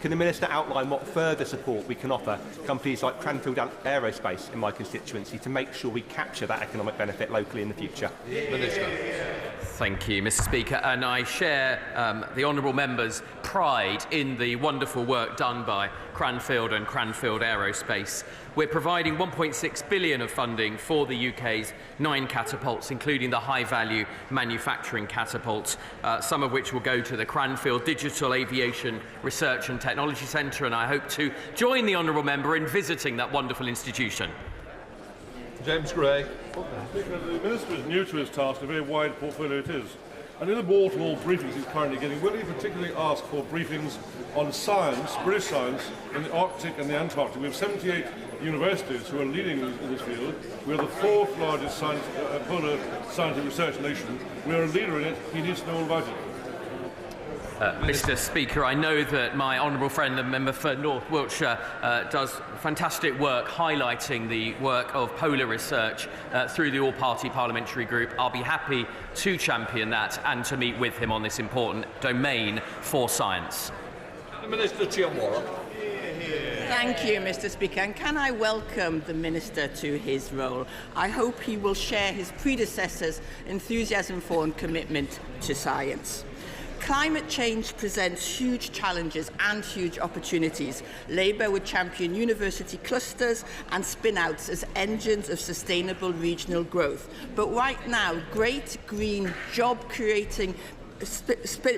Can the Minister outline what further support we can offer companies like Cranfield Aerospace in my constituency to make sure we capture that economic benefit locally in the future? Minister. Thank you, Mr. Speaker, and I share the honourable member's pride in the wonderful work done by Cranfield and Cranfield Aerospace. We're providing 1.6 billion of funding for the UK's 9 catapults, including the high-value manufacturing catapults, some of which will go to the Cranfield Digital Aviation Research and Technology Centre, and I hope to join the honourable member in visiting that wonderful institution. James Gray. Speaker, the Minister is new to his task, a very wide portfolio it is. And in the Baltimore briefings he's currently getting, will he particularly ask for briefings on science, British science, in the Arctic and the Antarctic? We have 78 universities who are leading in this field. We are the 4th largest polar scientific research nation. We are a leader in it. He needs to know all about it. Mr. Speaker, I know that my honourable friend, the member for North Wiltshire, does fantastic work highlighting the work of polar research through the all-party parliamentary group. I'll be happy to champion that and to meet with him on this important domain for science. Minister Chiamora. Thank you, Mr. Speaker. And can I welcome the Minister to his role? I hope he will share his predecessors' enthusiasm for and commitment to science. Climate change presents huge challenges and huge opportunities. Labour would champion university clusters and spin-outs as engines of sustainable regional growth. But right now, great green job-creating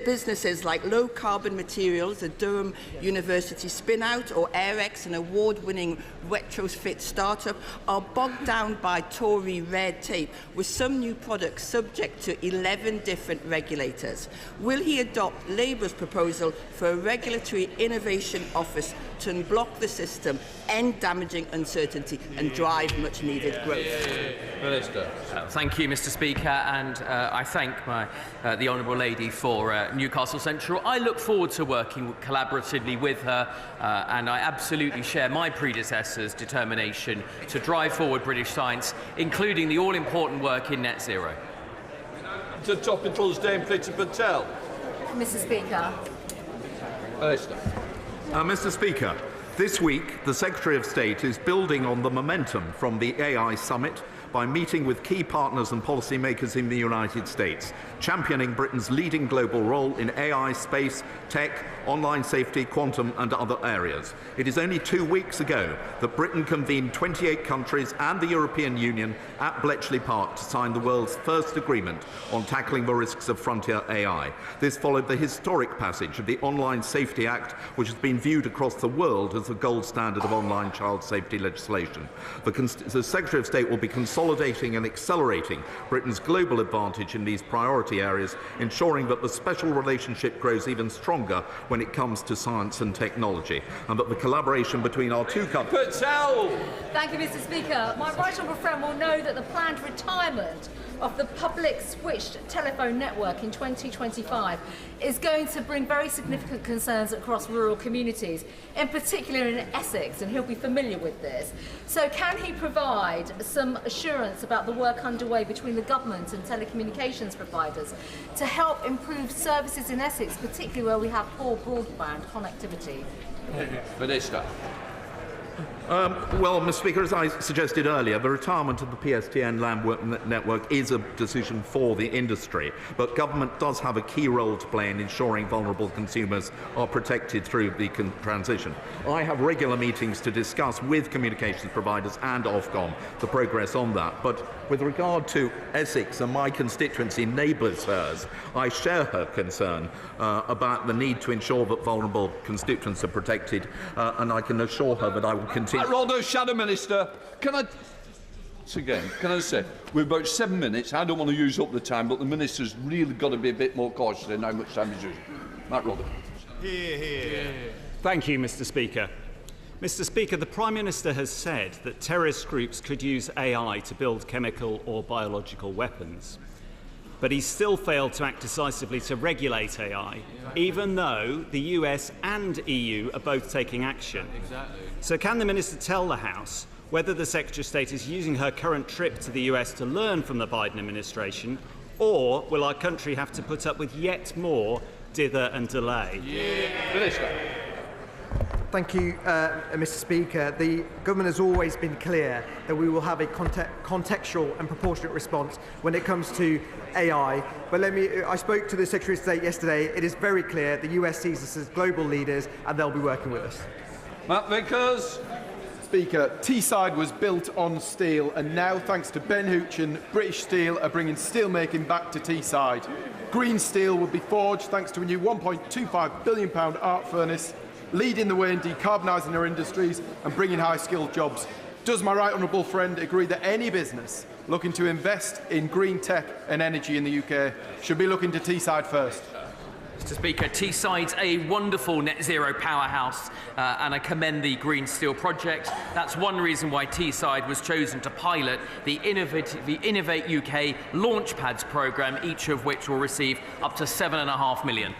businesses like Low Carbon Materials, a Durham University spin-out, or Airex, an award-winning retrofit startup, are bogged down by Tory red tape, with some new products subject to 11 different regulators. Will he adopt Labour's proposal for a regulatory innovation office to unblock the system, end damaging uncertainty and drive much-needed growth? Minister. Thank you, Mr. Speaker, and I thank the honourable lady for Newcastle Central. I look forward to working collaboratively with her, and I absolutely share my predecessor's determination to drive forward British science, including the all-important work in net zero. To Topicals, Dame Priti Patel. Mr. Speaker. Minister. Mr. Speaker, this week the Secretary of State is building on the momentum from the AI Summit by meeting with key partners and policymakers in the United States, championing Britain's leading global role in AI, space, tech, online safety, quantum and other areas. It is only 2 weeks ago that Britain convened 28 countries and the European Union at Bletchley Park to sign the world's first agreement on tackling the risks of frontier AI. This followed the historic passage of the Online Safety Act, which has been viewed across the world as the gold standard of online child safety legislation. The Secretary of State will be consolidating and accelerating Britain's global advantage in these priority areas, ensuring that the special relationship grows even stronger when it comes to science and technology, and that the collaboration between our two countries... Thank you, Mr. Speaker. My right honourable friend will know that the planned retirement of the public switched telephone network in 2025 is going to bring very significant concerns across rural communities, in particular in Essex, and he'll be familiar with this. So can he provide some assurance about the work underway between the government and telecommunications providers to help improve services in Essex, particularly where we have poor broadband connectivity? Minister. Well, Mr. Speaker, as I suggested earlier, the retirement of the PSTN land network is a decision for the industry, but government does have a key role to play in ensuring vulnerable consumers are protected through the transition. I have regular meetings to discuss with communications providers and Ofcom the progress on that, but with regard to Essex and my constituency neighbours hers, I share her concern about the need to ensure that vulnerable constituents are protected, and I can assure her that I will continue. Roldo, Shadow Minister, can I say, we're about 7 minutes. I don't want to use up the time, but the Minister's really got to be a bit more cautious in how much time he's using. Matt Roldo. Thank you, Mr. Speaker. Mr. Speaker, the Prime Minister has said that terrorist groups could use AI to build chemical or biological weapons. But he's still failed to act decisively to regulate AI, even though the US and EU are both taking action. So can the Minister tell the House whether the Secretary of State is using her current trip to the US to learn from the Biden administration, or will our country have to put up with yet more dither and delay? Minister. Thank you, Mr. Speaker. The government has always been clear that we will have a contextual and proportionate response when it comes to AI. But I spoke to the Secretary of State yesterday. It is very clear the US sees us as global leaders and they'll be working with us. Matt Vickers. Speaker, Teesside was built on steel, and now, thanks to Ben Hoochin, British Steel are bringing steelmaking back to Teesside. Green steel will be forged thanks to a new £1.25 billion arc furnace, leading the way in decarbonising our industries and bringing high-skilled jobs. Does my right honourable friend agree that any business looking to invest in green tech and energy in the UK should be looking to Teesside first? Mr. Speaker, Teesside's a wonderful net zero powerhouse, and I commend the Green Steel project. That's one reason why Teesside was chosen to pilot the Innovate UK Launchpads programme, each of which will receive up to £7.5 million.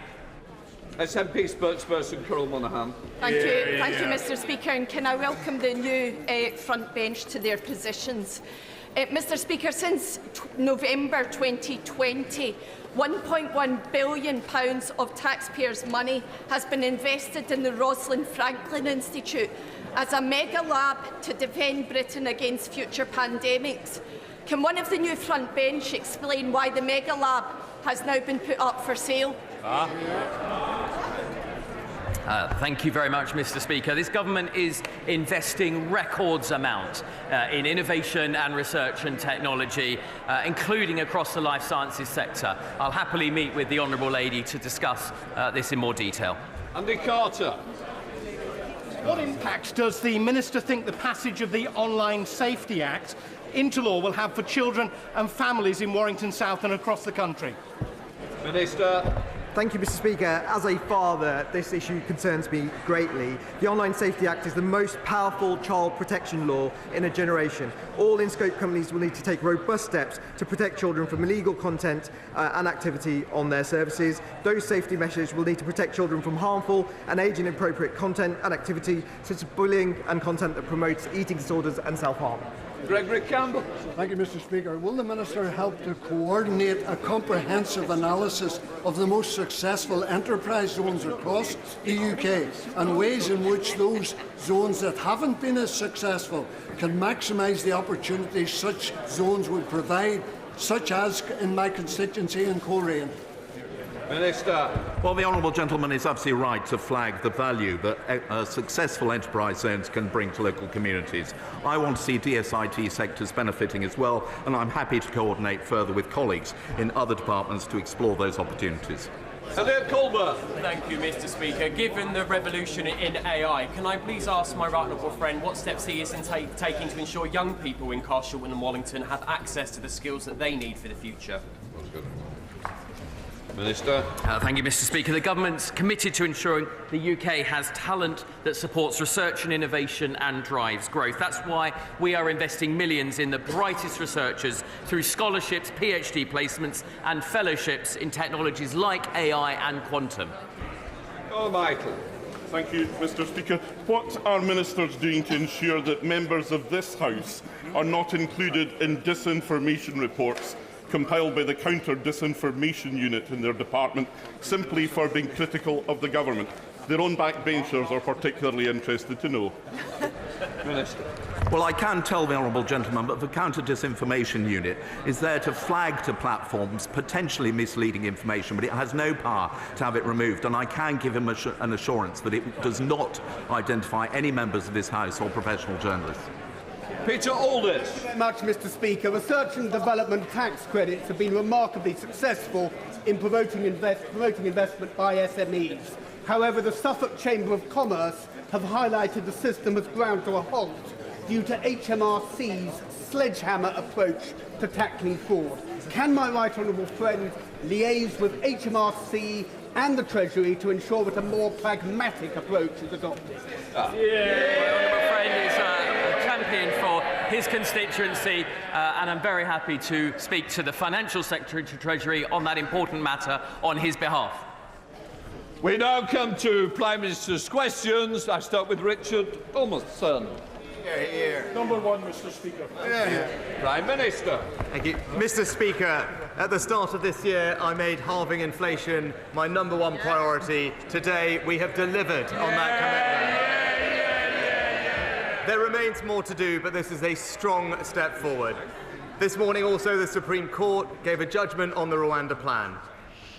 SNP spokesperson Carol Monaghan. Thank you, Mr. Speaker, and can I welcome the new front bench to their positions. Mr. Speaker, since November 2020, £1.1 billion of taxpayers' money has been invested in the Rosalind Franklin Institute as a mega lab to defend Britain against future pandemics. Can one of the new front bench explain why the mega lab has now been put up for sale? Thank you very much, Mr. Speaker. This government is investing records amount in innovation and research and technology, including across the life sciences sector. I'll happily meet with the Honourable Lady to discuss this in more detail. Andy Carter. What impact does the Minister think the passage of the Online Safety Act into law will have for children and families in Warrington South and across the country? Minister. Thank you, Mr. Speaker. As a father, this issue concerns me greatly. The Online Safety Act is the most powerful child protection law in a generation. All in-scope companies will need to take robust steps to protect children from illegal content and activity on their services. Those safety measures will need to protect children from harmful and age-inappropriate content and activity, such as bullying and content that promotes eating disorders and self-harm. Gregory Campbell. Thank you, Mr. Speaker. Will the Minister help to coordinate a comprehensive analysis of the most successful enterprise zones across the UK and ways in which those zones that haven't been as successful can maximise the opportunities such zones would provide, such as in my constituency in Coleraine? Minister. Well, the honourable gentleman is absolutely right to flag the value that successful enterprise zones can bring to local communities. I want to see DSIT sectors benefiting as well, and I'm happy to coordinate further with colleagues in other departments to explore those opportunities. Elliot Colbert. Thank you, Mr. Speaker. Given the revolution in AI, can I please ask my right honourable friend what steps he is taking to ensure young people in Carshalton and Wallington have access to the skills that they need for the future? Minister. Thank you, Mr. Speaker. The government's committed to ensuring the UK has talent that supports research and innovation and drives growth. That's why we are investing millions in the brightest researchers through scholarships, PhD placements and fellowships in technologies like AI and quantum. Oh, Michael. Thank you, Mr. Speaker. What are ministers doing to ensure that members of this House are not included in disinformation reports compiled by the Counter-Disinformation Unit in their department simply for being critical of the government? Their own backbenchers are particularly interested to know. Minister. Well, I can tell the honourable gentleman that the Counter-Disinformation Unit is there to flag to platforms potentially misleading information, but it has no power to have it removed, and I can give him an assurance that it does not identify any members of this House or professional journalists. Peter Aldis. Thank you very much, Mr. Speaker. Research and development tax credits have been remarkably successful in promoting investment by SMEs. However, the Suffolk Chamber of Commerce have highlighted the system has ground to a halt due to HMRC's sledgehammer approach to tackling fraud. Can my right honourable friend liaise with HMRC and the Treasury to ensure that a more pragmatic approach is adopted? My honourable friend is a champion for his constituency, and I'm very happy to speak to the Financial Secretary to Treasury on that important matter on his behalf. We now come to Prime Minister's questions. I start with Richard Ulmerson. Number one, Mr. Speaker. Prime Minister. Thank you. Mr. Speaker, at the start of this year, I made halving inflation my #1 priority. Today, we have delivered on that commitment. There remains more to do, but this is a strong step forward. This morning also the Supreme Court gave a judgment on the Rwanda plan.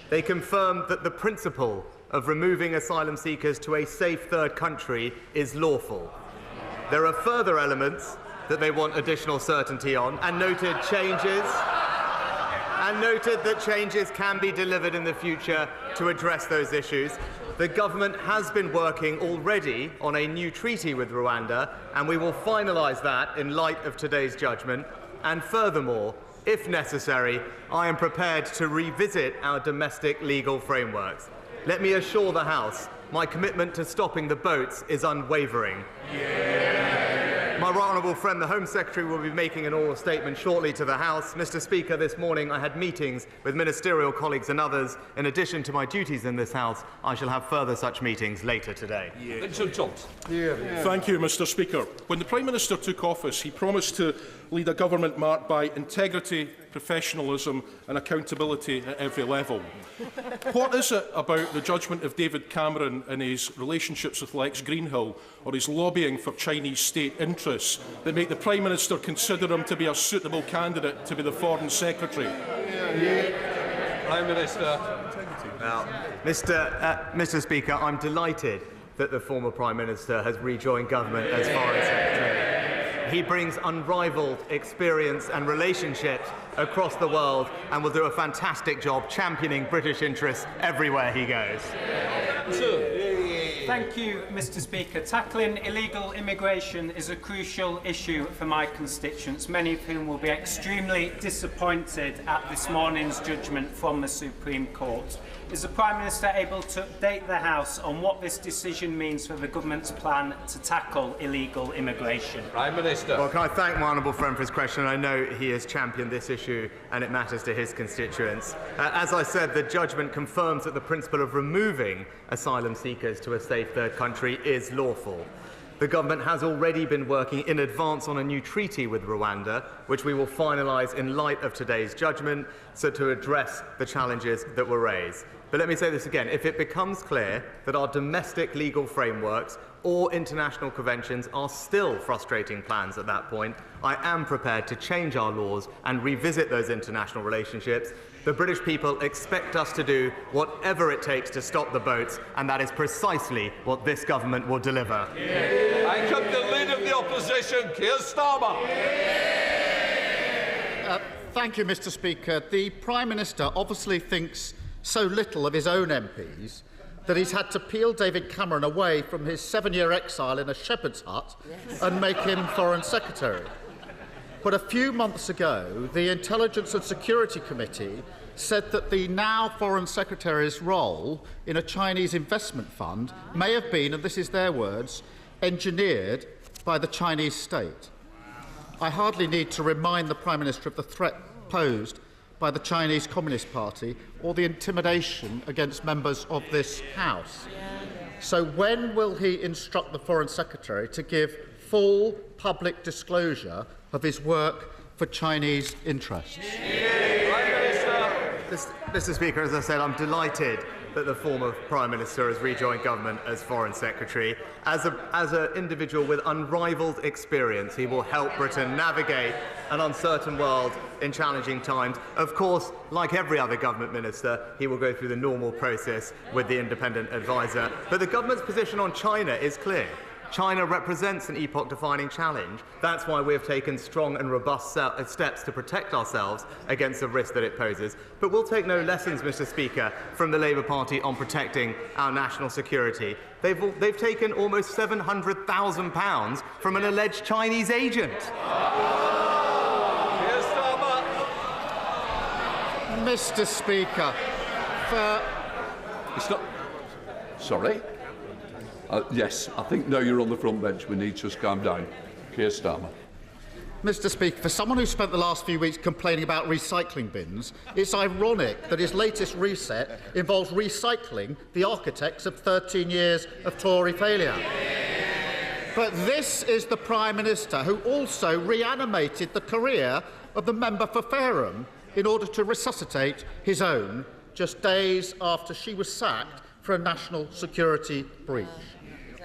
They confirmed that the principle of removing asylum seekers to a safe third country is lawful. There are further elements that they want additional certainty on, and noted that changes can be delivered in the future to address those issues. The government has been working already on a new treaty with Rwanda, and we will finalise that in light of today's judgment. And furthermore, if necessary, I am prepared to revisit our domestic legal frameworks. Let me assure the House, my commitment to stopping the boats is unwavering. My right honourable friend, the Home Secretary, will be making an oral statement shortly to the House. Mr. Speaker, this morning I had meetings with ministerial colleagues and others. In addition to my duties in this House, I shall have further such meetings later today. Thank you, Mr. Speaker. When the Prime Minister took office, he promised to lead a government marked by integrity, professionalism and accountability at every level. What is it about the judgment of David Cameron and his relationships with Lex Greenhill, or his lobbying for Chinese state interests, that make the Prime Minister consider him to be a suitable candidate to be the Foreign Secretary? Prime Minister. Now, Mr. Speaker, I'm delighted that the former Prime Minister has rejoined government as Foreign Secretary. He brings unrivalled experience and relationships across the world and will do a fantastic job championing British interests everywhere he goes. Thank you, Mr. Speaker. Tackling illegal immigration is a crucial issue for my constituents, many of whom will be extremely disappointed at this morning's judgment from the Supreme Court. Is the Prime Minister able to update the House on what this decision means for the government's plan to tackle illegal immigration? Prime Minister. Well, can I thank my honourable friend for his question? I know he has championed this issue and it matters to his constituents. As I said, the judgment confirms that the principle of removing asylum seekers to a safe third country is lawful. The government has already been working in advance on a new treaty with Rwanda, which we will finalise in light of today's judgment, so to address the challenges that were raised. But let me say this again. If it becomes clear that our domestic legal frameworks or international conventions are still frustrating plans at that point, I am prepared to change our laws and revisit those international relationships. The British people expect us to do whatever it takes to stop the boats, and that is precisely what this government will deliver. I come the leader of the opposition, Keir Starmer. Thank you, Mr. Speaker. The Prime Minister obviously thinks so little of his own MPs that he's had to peel David Cameron away from his 7-year exile in a shepherd's hut and make him Foreign Secretary. But a few months ago, the Intelligence and Security Committee said that the now Foreign Secretary's role in a Chinese investment fund may have been, and this is their words, engineered by the Chinese state. I hardly need to remind the Prime Minister of the threat posed by the Chinese Communist Party or the intimidation against members of this House. So when will he instruct the Foreign Secretary to give full public disclosure of his work for Chinese interests? Mr. Speaker, as I said, I'm delighted that the former Prime Minister has rejoined government as Foreign Secretary. As an individual with unrivalled experience, he will help Britain navigate an uncertain world in challenging times. Of course, like every other government minister, he will go through the normal process with the independent adviser. But the government's position on China is clear. China represents an epoch-defining challenge. That's why we have taken strong and robust steps to protect ourselves against the risk that it poses. But we'll take no lessons, Mr. Speaker, from the Labour Party on protecting our national security. They've taken almost £700,000 from an alleged Chinese agent. Mr. Speaker, It's not... Sorry? Yes, I think now you're on the front bench. We need to just calm down. Keir Starmer. Mr. Speaker, for someone who spent the last few weeks complaining about recycling bins, it's ironic that his latest reset involves recycling the architects of 13 years of Tory failure. But this is the Prime Minister who also reanimated the career of the member for Fareham in order to resuscitate his own just days after she was sacked for a national security breach.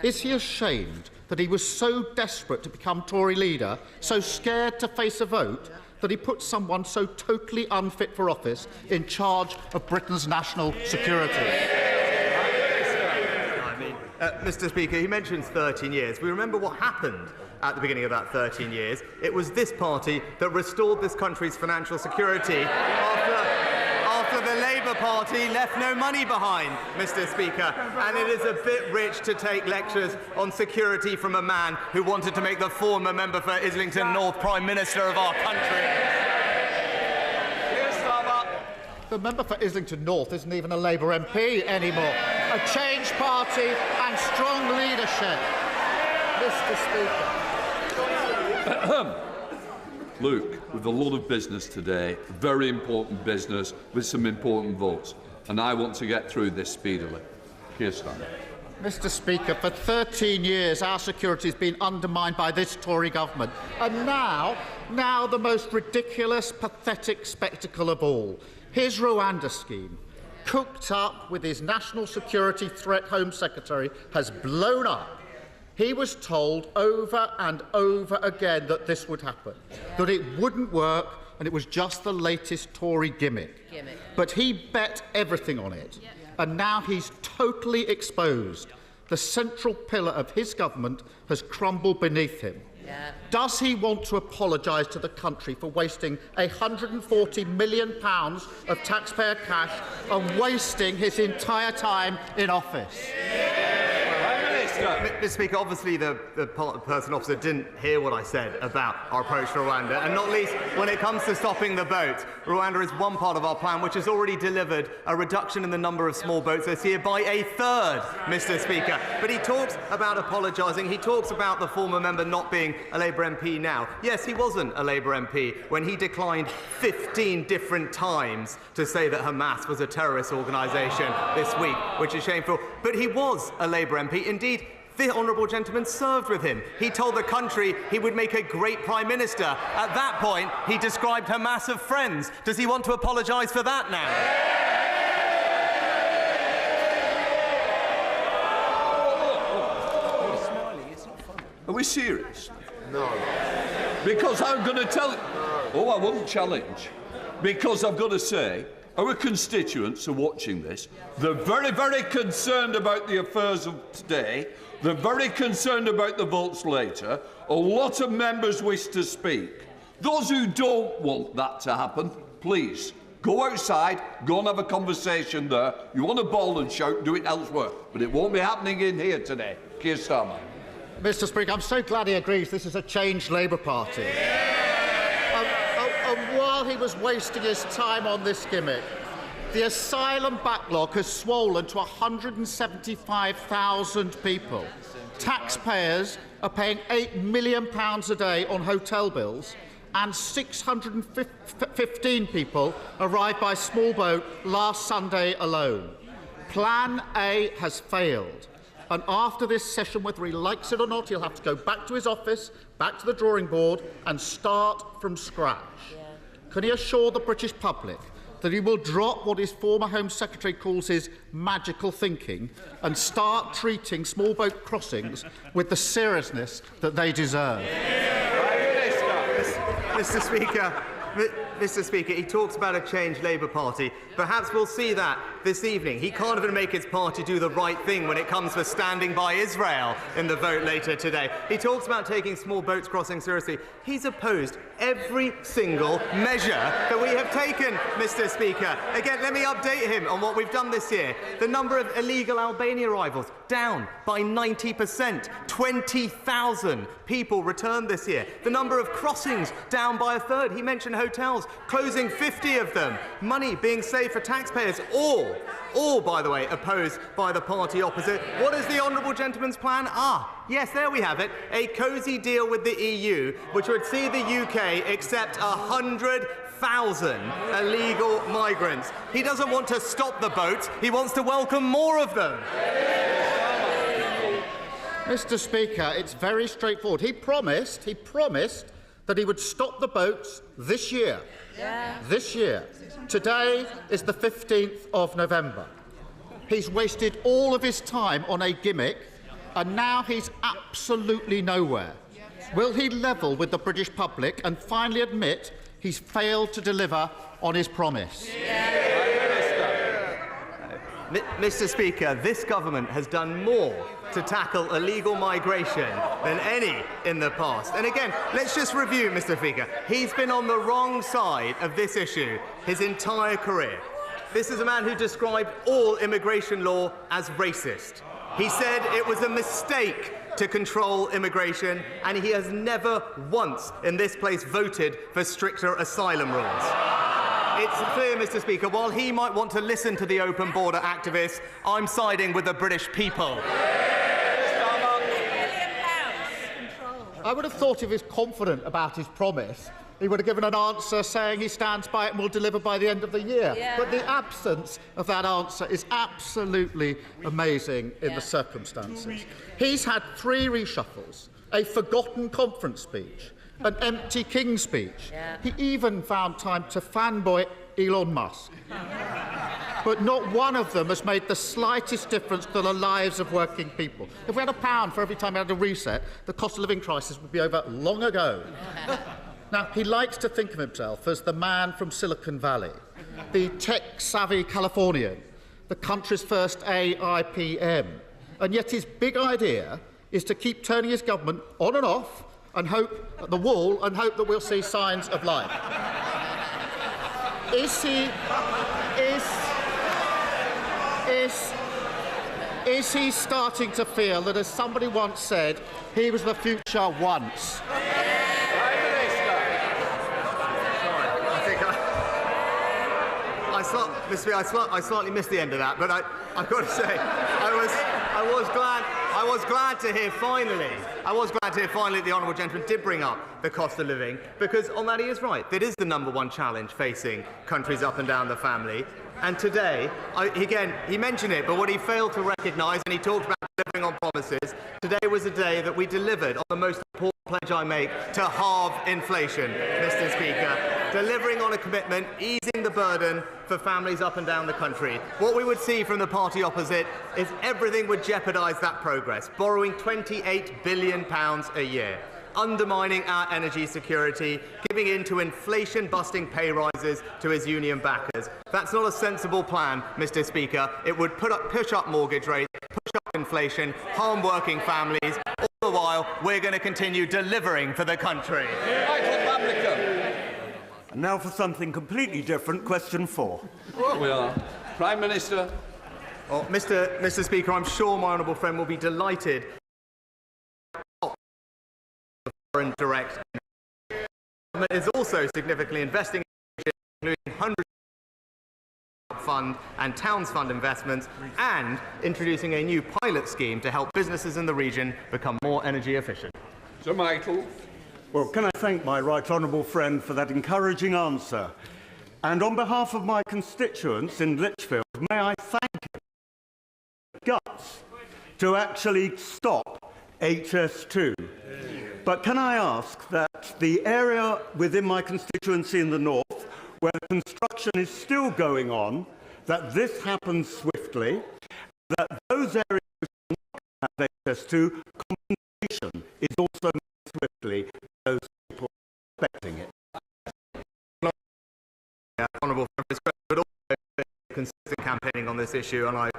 Is he ashamed that he was so desperate to become Tory leader, so scared to face a vote, that he put someone so totally unfit for office in charge of Britain's national security? Mr. Speaker, he mentions 13 years. We remember what happened at the beginning of that 13 years. It was this party that restored this country's financial security after the Labour Party left no money behind, Mr. Speaker. And it is a bit rich to take lectures on security from a man who wanted to make the former member for Islington North Prime Minister of our country. The member for Islington North isn't even a Labour MP anymore. A change party and strong leadership. Mr. Speaker. Luke, with a lot of business today, very important business with some important votes, and I want to get through this speedily. Keir Starmer. Mr. Speaker, for 13 years our security has been undermined by this Tory government. And now the most ridiculous, pathetic spectacle of all. His Rwanda scheme, cooked up with his National Security Threat Home Secretary, has blown up. He was told over and over again that this would happen, that it wouldn't work, and it was just the latest Tory gimmick. But he bet everything on it, and now he's totally exposed. The central pillar of his government has crumbled beneath him. Does he want to apologise to the country for wasting £140 million of taxpayer cash and wasting his entire time in office? Mr. Speaker, obviously the person officer didn't hear what I said about our approach to Rwanda, and not least when it comes to stopping the boats. Rwanda is one part of our plan which has already delivered a reduction in the number of small boats this year by a third, Mr. Speaker. But he talks about apologising. He talks about the former member not being a Labour MP now. Yes, he wasn't a Labour MP when he declined 15 different times to say that Hamas was a terrorist organisation this week, which is shameful. But he was a Labour MP. Indeed, the honourable gentleman served with him. He told the country he would make a great Prime Minister. At that point, he described Hamas as friends. Does he want to apologise for that now? Are we serious? No. Because I'm going to tell... Oh, I won't challenge. Because I've got to say, our constituents are watching this. They're very, very concerned about the affairs of today. They're very concerned about the votes later. A lot of members wish to speak. Those who don't want that to happen, please, go outside, go and have a conversation there. You want to bawl and shout, do it elsewhere. But it won't be happening in here today. Keir Starmer. Mr. Speaker, I'm so glad he agrees this is a changed Labour Party. And while he was wasting his time on this gimmick, the asylum backlog has swollen to 175,000 people. Taxpayers are paying £8 million a day on hotel bills, and 615 people arrived by small boat last Sunday alone. Plan A has failed. And after this session, whether he likes it or not, he'll have to go back to his office, back to the drawing board, and start from scratch. Can he assure the British public that he will drop what his former Home Secretary calls his magical thinking and start treating small boat crossings with the seriousness that they deserve? Mr. Speaker, he talks about a changed Labour Party. Perhaps we'll see that this evening. He can't even make his party do the right thing when it comes to standing by Israel in the vote later today. He talks about taking small boats crossing seriously. He's opposed every single measure that we have taken, Mr. Speaker. Again, let me update him on what we've done this year. The number of illegal Albanian arrivals down by 90%. 20,000 people returned this year. The number of crossings down by a third. He mentioned hotels, closing 50 of them. Money being saved for taxpayers. All, by the way, opposed by the party opposite. What is the honourable gentleman's plan? Yes, there we have it. A cosy deal with the EU, which would see the UK accept 100,000 illegal migrants. He doesn't want to stop the boats. He wants to welcome more of them. Mr. Speaker, it's very straightforward. He promised that he would stop the boats this year. This year. Today is the 15th of November. He's wasted all of his time on a gimmick and now he's absolutely nowhere. Will he level with the British public and finally admit he's failed to deliver on his promise? Mr. Speaker, this government has done more to tackle illegal migration than any in the past. And again, let's just review, Mr. Speaker. He's been on the wrong side of this issue his entire career. This is a man who described all immigration law as racist. He said it was a mistake to control immigration, and he has never once in this place voted for stricter asylum rules. It's clear, Mr. Speaker, while he might want to listen to the open border activists, I'm siding with the British people. I would have thought if he was confident about his promise, he would have given an answer saying he stands by it and will deliver by the end of the year. Yeah. But the absence of that answer is absolutely amazing in the circumstances. He's had 3 reshuffles, a forgotten conference speech, an empty King speech. He even found time to fanboy Elon Musk. But not one of them has made the slightest difference to the lives of working people. If we had £1 for every time we had a reset, the cost of living crisis would be over long ago. Now, he likes to think of himself as the man from Silicon Valley, the tech-savvy Californian, the country's first AI PM. And yet his big idea is to keep turning his government on and off and hope at the wall and hope that we'll see signs of life. Is he starting to feel that, as somebody once said, he was the future once? I slightly missed the end of that, but I've got to say, I was glad to hear finally that the honourable gentleman did bring up the cost of living, because on that he is right. That is the #1 challenge facing countries up and down the family. And today, again, he mentioned it, but what he failed to recognise, and he talked about delivering on promises, today was a day that we delivered on the most important pledge I make to halve inflation, Mr. Speaker. Delivering on a commitment, easing the burden for families up and down the country. What we would see from the party opposite is everything would jeopardise that progress, borrowing £28 billion a year, undermining our energy security, giving in to inflation-busting pay rises to his union backers. That's not a sensible plan, Mr. Speaker. It would push up mortgage rates, push up inflation, harm working families. All the while, we're going to continue delivering for the country. And now for something completely different, question 4. We are. Prime Minister. Well, Mr. Speaker, I'm sure my honourable friend will be delighted. Foreign direct government is also significantly investing, including hundreds of fund and towns fund investments, and introducing a new pilot scheme to help businesses in the region become more energy efficient. Sir Michael. Well, can I thank my right honourable friend for that encouraging answer? And on behalf of my constituents in Lichfield, may I thank him for the guts to actually stop HS2. But can I ask that the area within my constituency in the north, where construction is still going on, that this happens swiftly, that those areas which do not have HS2, compensation is also made swiftly for those people expecting it. Honourable Members, but also consistent campaigning on this issue, and I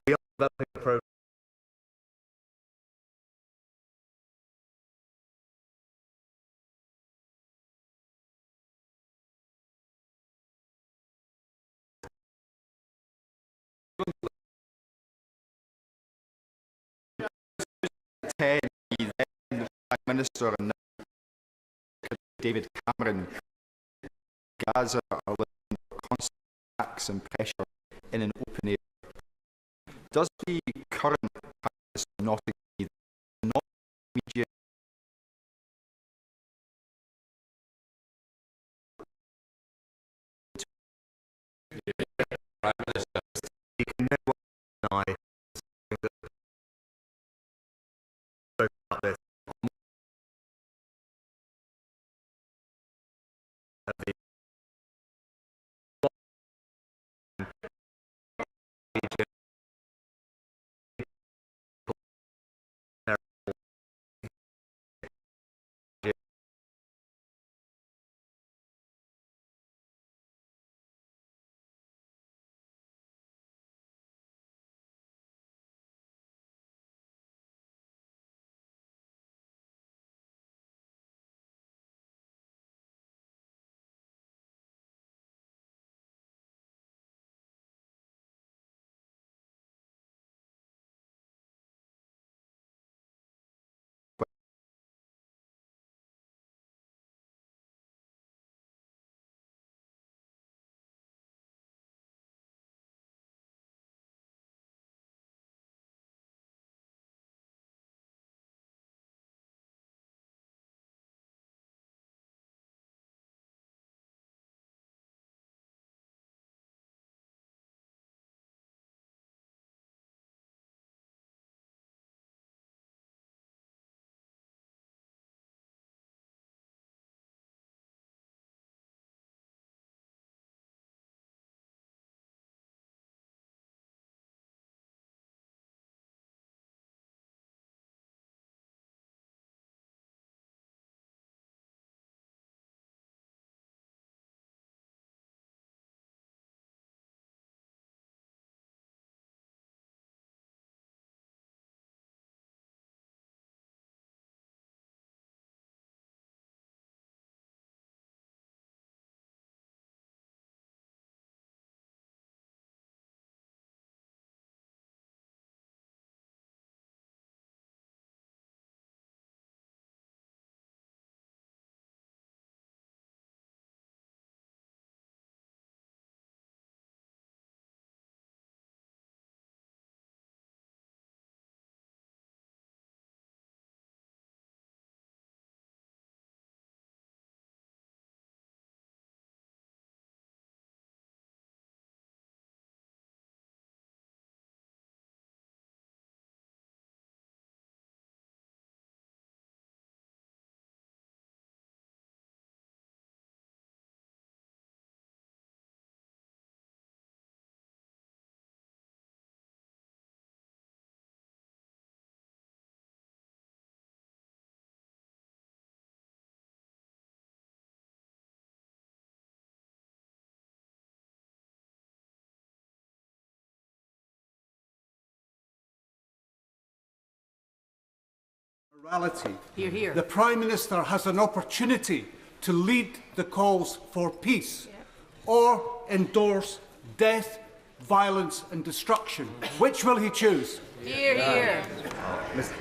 we are developing a program. The Prime Minister and David Cameron, Gaza are living under constant attacks and pressure in an open air. Does the current Prime Minister not agree that not immediate Prime Minister, I spoke about this Morality. Hear, hear. The Prime Minister has an opportunity to lead the calls for peace or endorse death, violence and destruction. Which will he choose? Hear, hear.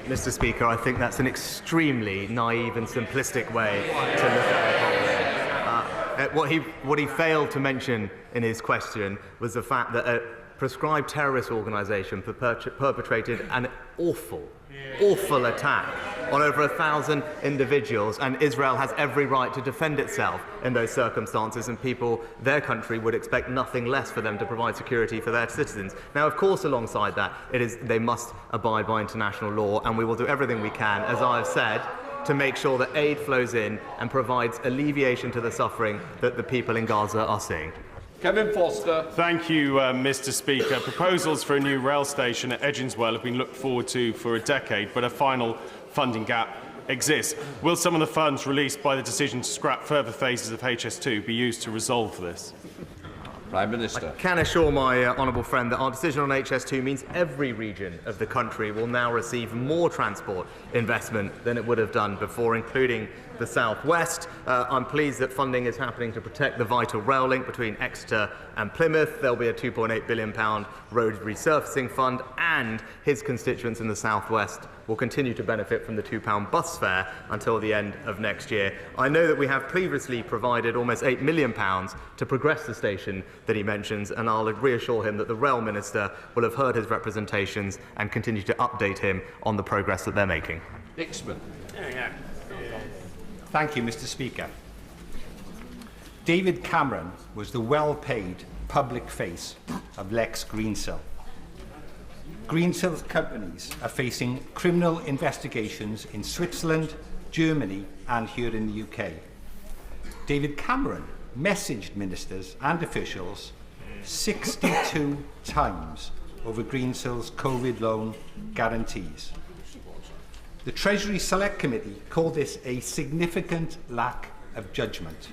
Mr. Speaker, I think that's an extremely naive and simplistic way to look at the problem. What he failed to mention in his question was the fact that a prescribed terrorist organisation perpetrated an awful attack on over 1,000 individuals, and Israel has every right to defend itself in those circumstances, and their country would expect nothing less for them to provide security for their citizens. Now, of course, alongside that, they must abide by international law, and we will do everything we can, as I have said, to make sure that aid flows in and provides alleviation to the suffering that the people in Gaza are seeing. Kevin Foster. Thank you, Mr. Speaker. Proposals for a new rail station at Edginswell have been looked forward to for a decade, but a final funding gap exists. Will some of the funds released by the decision to scrap further phases of HS2 be used to resolve this? Prime Minister. I can assure my honourable friend that our decision on HS2 means every region of the country will now receive more transport investment than it would have done before, including the South West. I'm pleased that funding is happening to protect the vital rail link between Exeter and Plymouth. There'll be a £2.8 billion road resurfacing fund, and his constituents in the South West will continue to benefit from the £2 bus fare until the end of next year. I know that we have previously provided almost £8 million to progress the station that he mentions, and I'll reassure him that the Rail Minister will have heard his representations and continue to update him on the progress that they're making. Dixman. Thank you, Mr. Speaker. David Cameron was the well-paid public face of Lex Greensill. Greensill companies are facing criminal investigations in Switzerland, Germany and here in the UK. David Cameron messaged ministers and officials 62 times over Greensill's COVID loan guarantees. The Treasury Select Committee called this a significant lack of judgment.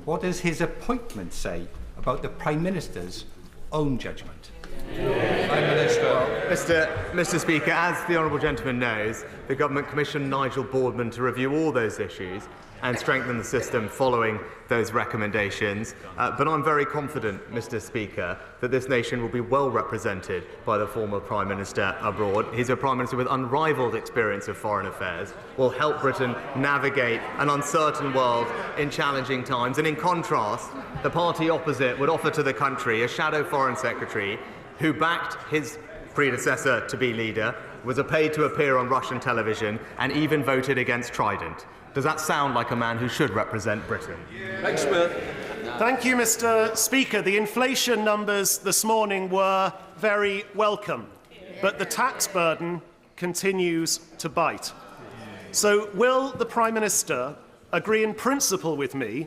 What does his appointment say about the Prime Minister's own judgment? Prime Minister. Mr. Speaker, as the honourable gentleman knows, the government commissioned Nigel Boardman to review all those issues and strengthen the system following those recommendations. But I'm very confident, Mr. Speaker, that this nation will be well represented by the former Prime Minister abroad. He's a Prime Minister with unrivalled experience of foreign affairs, will help Britain navigate an uncertain world in challenging times. And in contrast, the party opposite would offer to the country a shadow Foreign Secretary who backed his predecessor to be leader, was paid to appear on Russian television, and even voted against Trident. Does that sound like a man who should represent Britain? Thanks, Smith. Thank you, Mr. Speaker. The inflation numbers this morning were very welcome, but the tax burden continues to bite. So will the Prime Minister agree in principle with me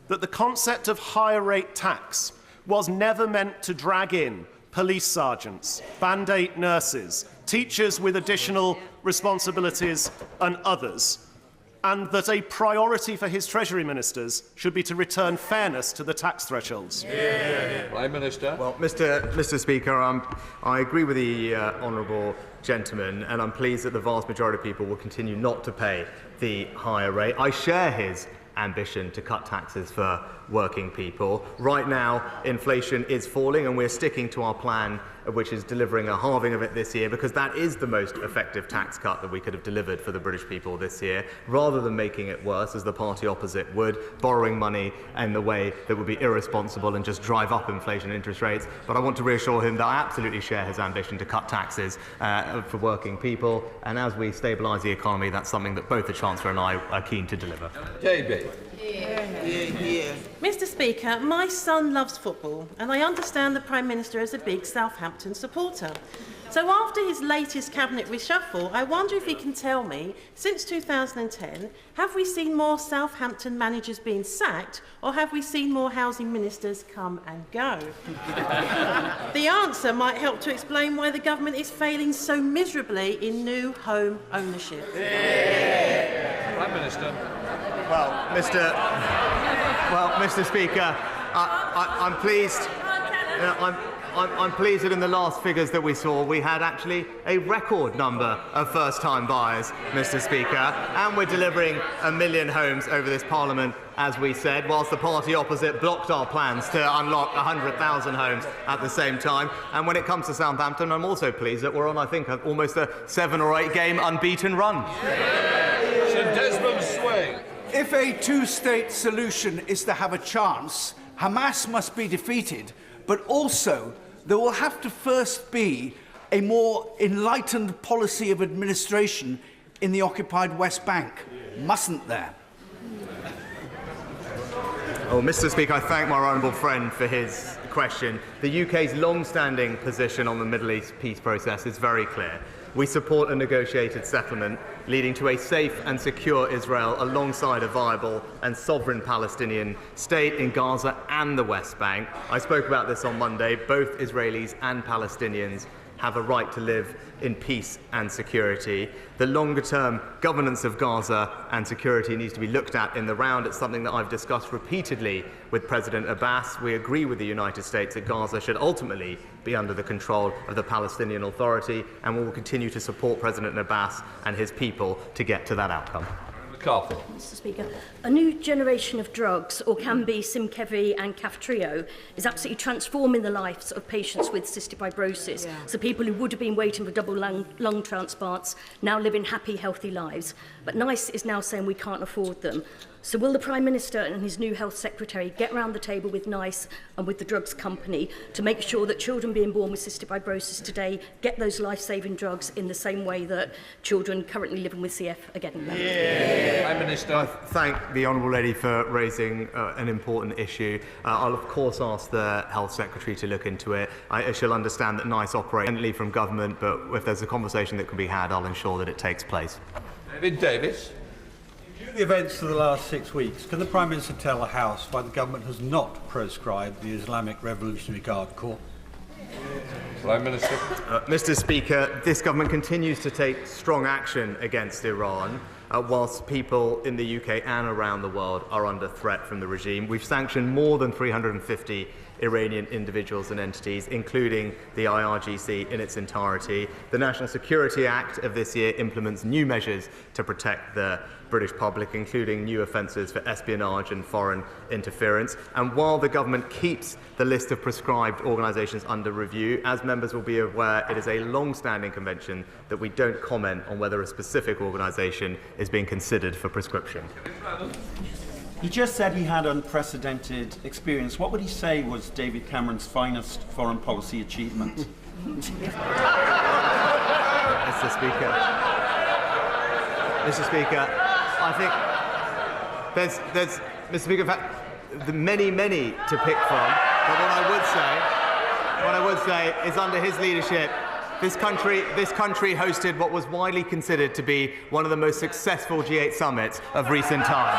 that the concept of higher rate tax was never meant to drag in police sergeants, band-aid nurses, teachers with additional responsibilities and others, and that a priority for his Treasury ministers should be to return fairness to the tax thresholds? Prime Minister. Well, Mr. Speaker, I agree with the honourable gentleman, and I'm pleased that the vast majority of people will continue not to pay the higher rate. I share his ambition to cut taxes for working people. Right now, inflation is falling, and we're sticking to our plan, which is delivering a halving of it this year, because that is the most effective tax cut that we could have delivered for the British people this year, rather than making it worse, as the party opposite would, borrowing money in the way that would be irresponsible and just drive up inflation and interest rates. But I want to reassure him that I absolutely share his ambition to cut taxes for working people, and as we stabilise the economy, that's something that both the Chancellor and I are keen to deliver. David. Mr. Speaker, my son loves football, and I understand the Prime Minister is a big Southampton supporter. So after his latest cabinet reshuffle, I wonder if he can tell me, since 2010, have we seen more Southampton managers being sacked, or have we seen more housing ministers come and go? The answer might help to explain why the government is failing so miserably in new home ownership. Prime Minister. Well, Mr. Speaker, I'm pleased. I'm pleased that in the last figures that we saw, we had actually a record number of first-time buyers, Mr. Speaker, and we're delivering 1 million homes over this Parliament, as we said, whilst the party opposite blocked our plans to unlock 100,000 homes at the same time. And when it comes to Southampton, I'm also pleased that we're on, I think, almost a 7 or 8 game unbeaten run. Sir Desmond Swing. If a two-state solution is to have a chance, Hamas must be defeated, but also there will have to first be a more enlightened policy of administration in the occupied West Bank, mustn't there? Oh, Mr. Speaker, I thank my honourable friend for his question. The UK's long-standing position on the Middle East peace process is very clear. We support a negotiated settlement leading to a safe and secure Israel alongside a viable and sovereign Palestinian state in Gaza and the West Bank. I spoke about this on Monday. Both Israelis and Palestinians have a right to live in peace and security. The longer-term governance of Gaza and security needs to be looked at in the round. It's something that I've discussed repeatedly with President Abbas. We agree with the United States that Gaza should ultimately be under the control of the Palestinian Authority, and we will continue to support President Abbas and his people to get to that outcome. Mr. Speaker, a new generation of drugs, or can be Simkevi and Kaftrio, is absolutely transforming the lives of patients with cystic fibrosis. So people who would have been waiting for double lung transplants now living happy, healthy lives. But NICE is now saying we can't afford them. So will the Prime Minister and his new Health Secretary get round the table with NICE and with the drugs company to make sure that children being born with cystic fibrosis today get those life-saving drugs in the same way that children currently living with CF are getting them? Prime Minister. I thank the Honourable Lady for raising an important issue. I'll of course ask the Health Secretary to look into it. I shall understand that NICE operate independently from government, but if there's a conversation that can be had, I'll ensure that it takes place. David Davis. The events of the last 6 weeks, can the Prime Minister tell the House why the government has not proscribed the Islamic Revolutionary Guard Corps? Prime Minister. Mr. Speaker, this government continues to take strong action against Iran, whilst people in the UK and around the world are under threat from the regime. We've sanctioned more than 350 Iranian individuals and entities, including the IRGC in its entirety. The National Security Act of this year implements new measures to protect the British public, including new offences for espionage and foreign interference. And while the government keeps the list of prescribed organisations under review, as members will be aware, it is a long-standing convention that we don't comment on whether a specific organisation is being considered for prescription. He just said he had unprecedented experience. What would he say was David Cameron's finest foreign policy achievement? Mr. Speaker, I think there's Mr. Speaker, in fact, the many to pick from. But what I would say is, under his leadership, this country hosted what was widely considered to be one of the most successful G8 summits of recent time.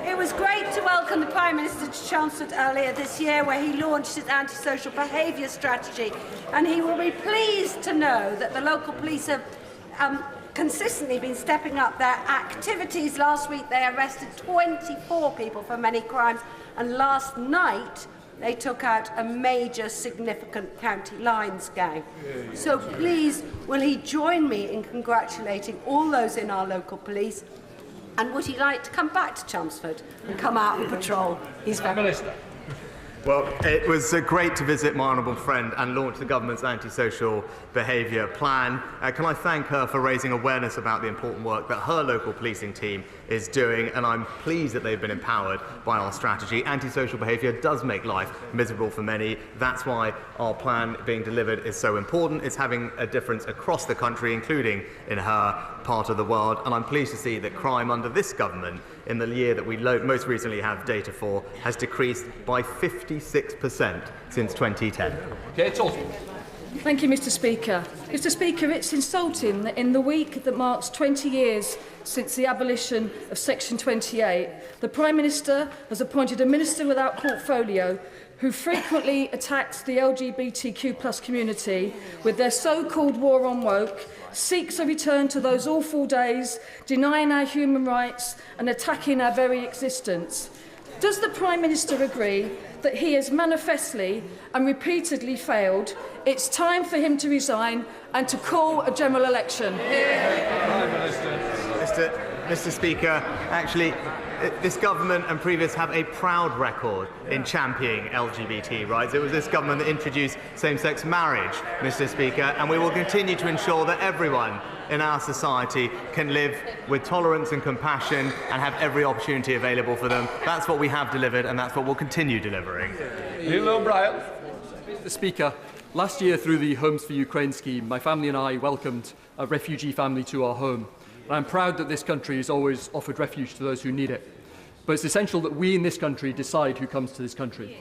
It was great to welcome the Prime Minister to Chelmsford earlier this year, where he launched his antisocial behaviour strategy, and he will be pleased to know that the local police have consistently been stepping up their activities. Last week they arrested 24 people for many crimes, and last night they took out a major significant county lines gang. So please, will he join me in congratulating all those in our local police, and would he like to come back to Chelmsford and come out and patrol? He's very Minister. Well, it was great to visit my honourable friend and launch the government's antisocial behaviour plan. Can I thank her for raising awareness about the important work that her local policing team is doing, and I'm pleased that they've been empowered by our strategy. Antisocial behaviour does make life miserable for many. That's why our plan being delivered is so important. It's having a difference across the country, including in her part of the world, and I'm pleased to see that crime under this government, in the year that we most recently have data for, has decreased by 56% since 2010. Thank you, Mr. Speaker. Mr. Speaker, it's insulting that in the week that marks 20 years since the abolition of Section 28, the Prime Minister has appointed a minister without portfolio who frequently attacks the LGBTQ+ community with their so-called war on woke, seeks a return to those awful days, denying our human rights and attacking our very existence. Does the Prime Minister agree that he has manifestly and repeatedly failed? It's time for him to resign and to call a general election. Mr. Speaker, actually, this government and previous have a proud record in championing LGBT rights. It was this government that introduced same-sex marriage, Mr. Speaker, and we will continue to ensure that everyone in our society can live with tolerance and compassion and have every opportunity available for them. That's what we have delivered, and that's what we'll continue delivering. Neil O'Brien. Mr. Speaker, last year through the Homes for Ukraine scheme, my family and I welcomed a refugee family to our home. And I'm proud that this country has always offered refuge to those who need it. But it's essential that we in this country decide who comes to this country.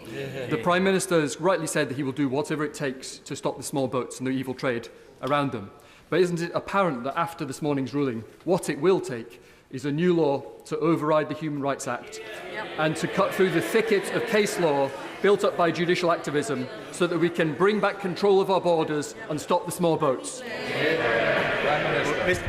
The Prime Minister has rightly said that he will do whatever it takes to stop the small boats and the evil trade around them. But isn't it apparent that after this morning's ruling, what it will take is a new law to override the Human Rights Act and to cut through the thicket of case law built up by judicial activism so that we can bring back control of our borders and stop the small boats?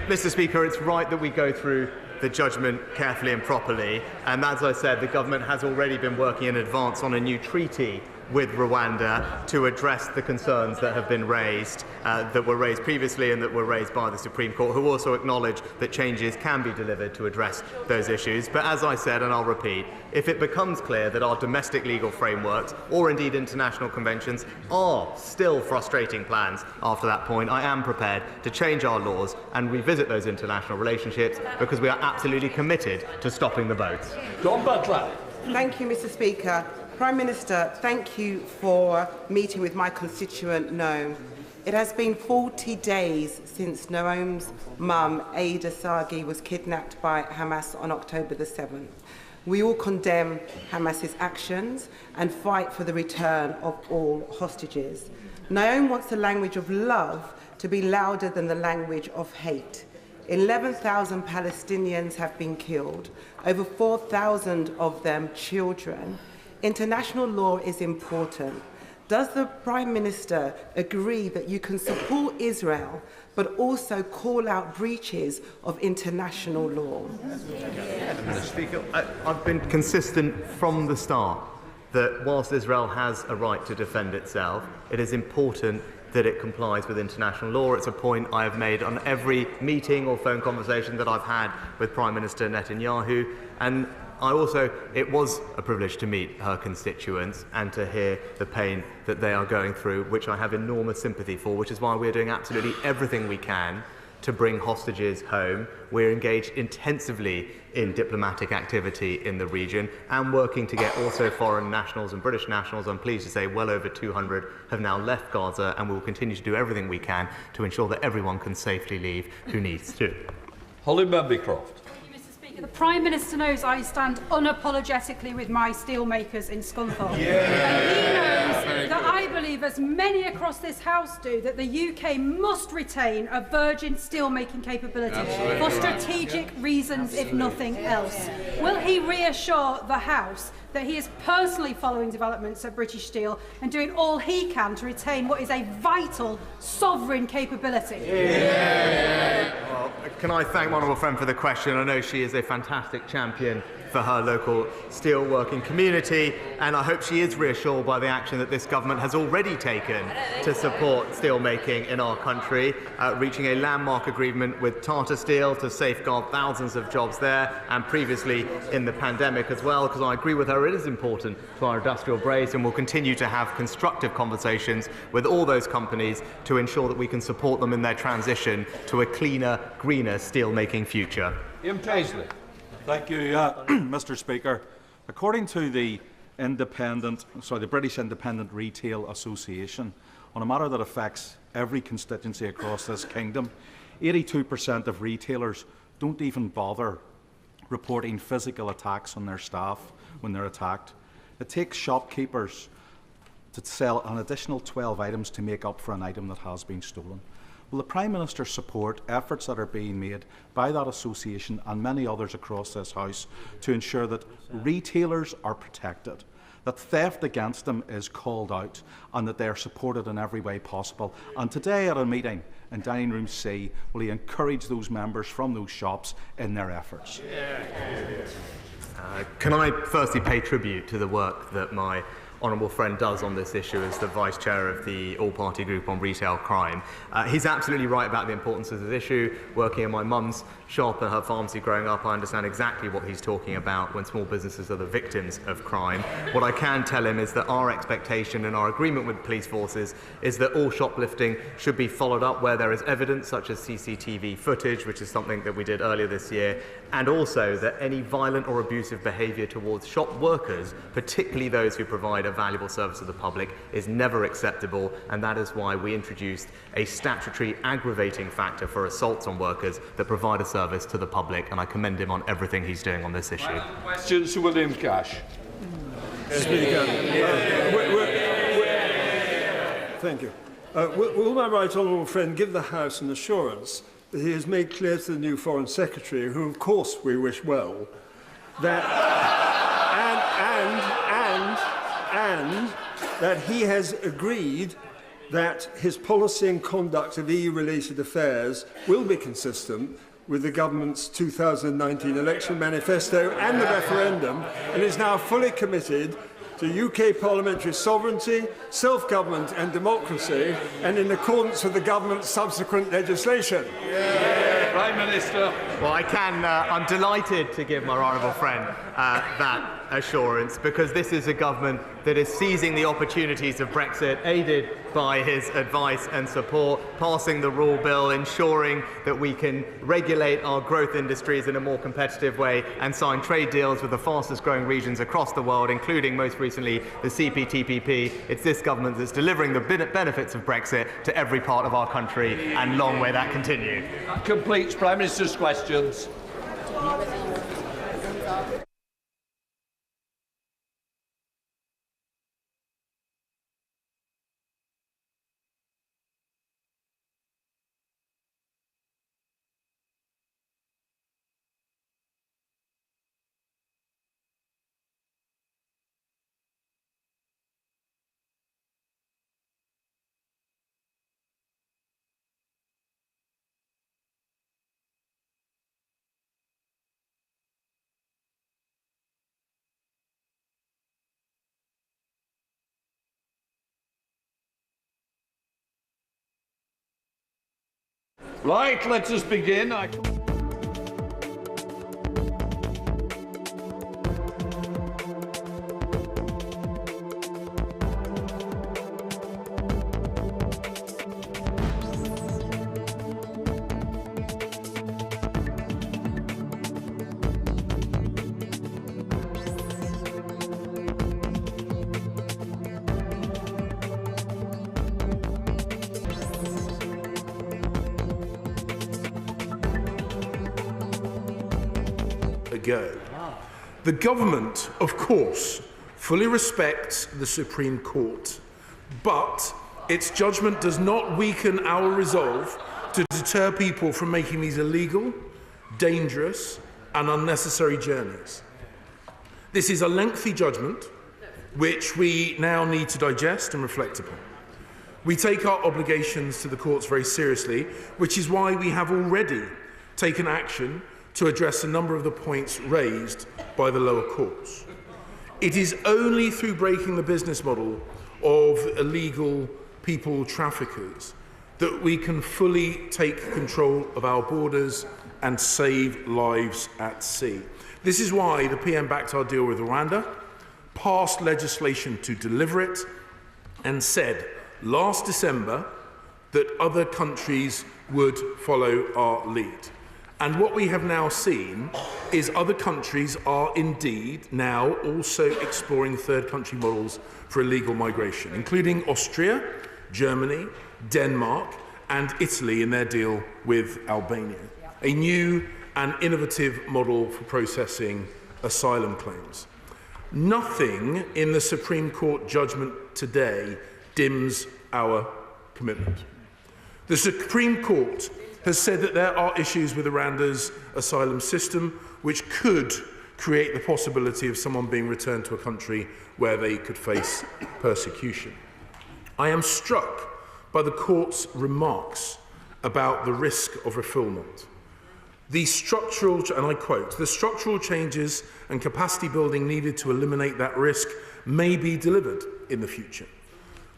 Mr. Speaker, it's right that we go through the judgment carefully and properly, and as I said, the government has already been working in advance on a new treaty with Rwanda to address the concerns that have been raised, that were raised previously and that were raised by the Supreme Court, who also acknowledge that changes can be delivered to address those issues. But as I said, and I'll repeat, if it becomes clear that our domestic legal frameworks, or indeed international conventions, are still frustrating plans after that point, I am prepared to change our laws and revisit those international relationships, because we are absolutely committed to stopping the boats. John Butler. Thank you, Mr. Speaker. Prime Minister, thank you for meeting with my constituent Noam. It has been 40 days since Noam's mum, Ada Sagi, was kidnapped by Hamas on October the 7th. We all condemn Hamas's actions and fight for the return of all hostages. Noam wants the language of love to be louder than the language of hate. 11,000 Palestinians have been killed, over 4,000 of them children. International law is important. Does the Prime Minister agree that you can support Israel but also call out breaches of international law? Mr. Speaker, I've been consistent from the start that whilst Israel has a right to defend itself, it is important that it complies with international law. It's a point I have made on every meeting or phone conversation that I've had with Prime Minister Netanyahu, and it was a privilege to meet her constituents and to hear the pain that they are going through, which I have enormous sympathy for, which is why we're doing absolutely everything we can to bring hostages home. We're engaged intensively in diplomatic activity in the region and working to get also foreign nationals and British nationals. I'm pleased to say well over 200 have now left Gaza, and we will continue to do everything we can to ensure that everyone can safely leave who needs to. Holly Bancroft. The Prime Minister knows I stand unapologetically with my steelmakers in Scunthorpe. And he knows that I believe, as many across this House do, that the UK must retain a virgin steelmaking capability for strategic reasons, if nothing else. Will he reassure the House that he is personally following developments at British Steel and doing all he can to retain what is a vital sovereign capability? Well, can I thank my honourable friend for the question? I know she is a fantastic champion for her local steelworking community, and I hope she is reassured by the action that this government has already taken to support steelmaking in our country, reaching a landmark agreement with Tata Steel to safeguard thousands of jobs there, and previously in the pandemic as well, because I agree with her, it is important to our industrial base, and we'll continue to have constructive conversations with all those companies to ensure that we can support them in their transition to a cleaner, greener steelmaking future. Ian Paisley. Thank you, Mr. Speaker. According to the British Independent Retail Association, on a matter that affects every constituency across this kingdom, 82% of retailers don't even bother reporting physical attacks on their staff when they're attacked. It takes shopkeepers to sell an additional 12 items to make up for an item that has been stolen. Will the Prime Minister support efforts that are being made by that association and many others across this House to ensure that retailers are protected, that theft against them is called out, and that they are supported in every way possible? And today at a meeting in Dining Room C, will he encourage those members from those shops in their efforts? Can I firstly pay tribute to the work that my honourable friend does on this issue as the Vice Chair of the All-Party Group on Retail Crime. He's absolutely right about the importance of this issue. Working in my mum's shop and her pharmacy growing up, I understand exactly what he's talking about when small businesses are the victims of crime. What I can tell him is that our expectation and our agreement with police forces is that all shoplifting should be followed up where there is evidence, such as CCTV footage, which is something that we did earlier this year, and also that any violent or abusive behaviour towards shop workers, particularly those who provide a valuable service to the public, is never acceptable, and that is why we introduced a statutory aggravating factor for assaults on workers that provide a service to the public, and I commend him on everything he's doing on this issue. Questions to William Cash. Speaker. Thank you. Will my right honourable friend give the House an assurance that he has made clear to the new Foreign Secretary, who of course we wish well, that and that he has agreed that his policy and conduct of EU-related affairs will be consistent with the government's 2019 election manifesto and the referendum, and is now fully committed to UK parliamentary sovereignty, self-government and democracy, and in accordance with the government's subsequent legislation. Prime Minister. Well, I'm delighted to give my honourable friend that assurance, because this is a government that is seizing the opportunities of Brexit, aided by his advice and support, passing the rule bill, ensuring that we can regulate our growth industries in a more competitive way and sign trade deals with the fastest growing regions across the world, including most recently the CPTPP. It's this government that's delivering the benefits of Brexit to every part of our country, and long may that continue. That completes Prime Minister's questions. Right, let us begin. Ago. The government, of course, fully respects the Supreme Court, but its judgment does not weaken our resolve to deter people from making these illegal, dangerous and unnecessary journeys. This is a lengthy judgment which we now need to digest and reflect upon. We take our obligations to the courts very seriously, which is why we have already taken action to address a number of the points raised by the lower courts. It is only through breaking the business model of illegal people traffickers that we can fully take control of our borders and save lives at sea. This is why the PM backed our deal with Rwanda, passed legislation to deliver it, and said last December that other countries would follow our lead. And what we have now seen is other countries are indeed now also exploring third country models for illegal migration, including Austria, Germany, Denmark and Italy in their deal with Albania. A new and innovative model for processing asylum claims. Nothing in the Supreme Court judgment today dims our commitment. The Supreme Court has said that there are issues with Rwanda's asylum system which could create the possibility of someone being returned to a country where they could face persecution. I am struck by the court's remarks about the risk of refoulement. The structural, and I quote, the structural changes and capacity building needed to eliminate that risk may be delivered in the future,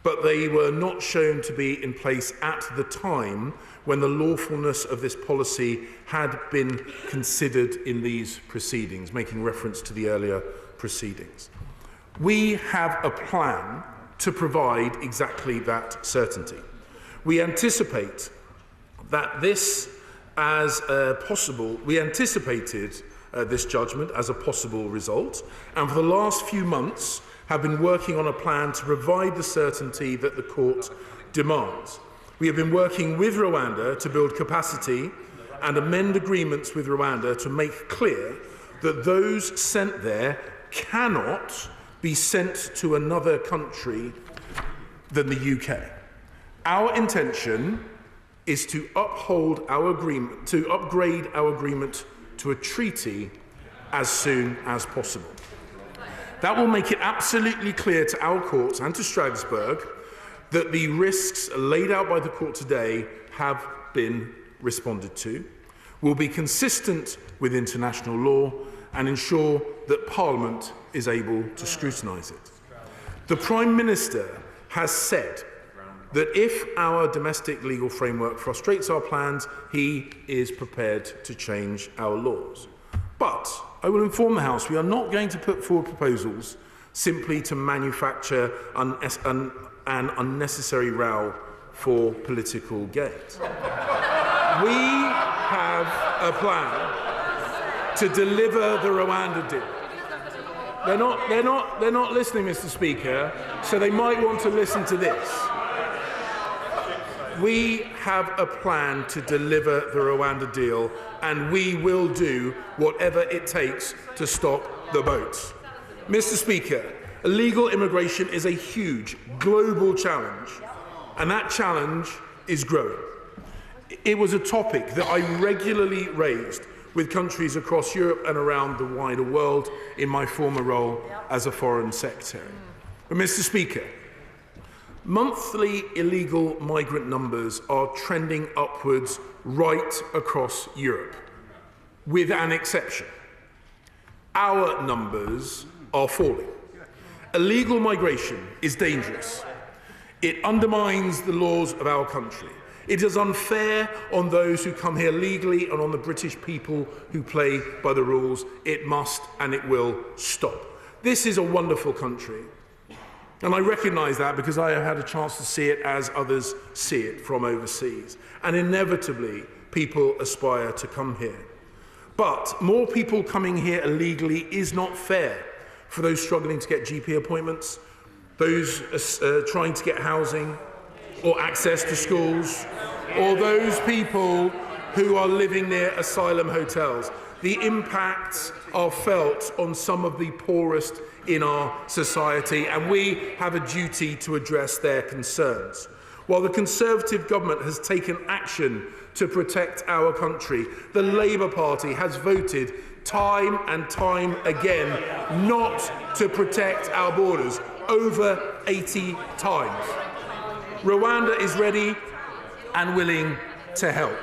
but they were not shown to be in place at the time when the lawfulness of this policy had been considered in these proceedings, making reference to the earlier proceedings. We have a plan to provide exactly that certainty. We anticipate that this we anticipated this judgment as a possible result, and for the last few months have been working on a plan to provide the certainty that the court demands. We have been working with Rwanda to build capacity and amend agreements with Rwanda to make clear that those sent there cannot be sent to another country than the UK. Our intention is to uphold our agreement, to upgrade our agreement to a treaty as soon as possible. That will make it absolutely clear to our courts and to Strasbourg that the risks laid out by the court today have been responded to, will be consistent with international law and ensure that Parliament is able to scrutinise it. The Prime Minister has said that if our domestic legal framework frustrates our plans, he is prepared to change our laws. But I will inform the House we are not going to put forward proposals simply to manufacture an unnecessary row for political gains. We have a plan to deliver the Rwanda deal. They're not listening, Mr. Speaker, so they might want to listen to this. We have a plan to deliver the Rwanda deal, and we will do whatever it takes to stop the boats. Mr. Speaker, illegal immigration is a huge global challenge, and that challenge is growing. It was a topic that I regularly raised with countries across Europe and around the wider world in my former role as a Foreign Secretary. But, Mr. Speaker, monthly illegal migrant numbers are trending upwards right across Europe, with an exception. Our numbers are falling. Illegal migration is dangerous. It undermines the laws of our country. It is unfair on those who come here legally and on the British people who play by the rules. It must and it will stop. This is a wonderful country. And I recognise that because I have had a chance to see it as others see it from overseas. And inevitably, people aspire to come here. But more people coming here illegally is not fair for those struggling to get GP appointments, those trying to get housing or access to schools, or those people who are living near asylum hotels. The impacts are felt on some of the poorest in our society, and we have a duty to address their concerns. While the Conservative government has taken action to protect our country, the Labour Party has voted time and time again not to protect our borders, over 80 times. Rwanda is ready and willing to help.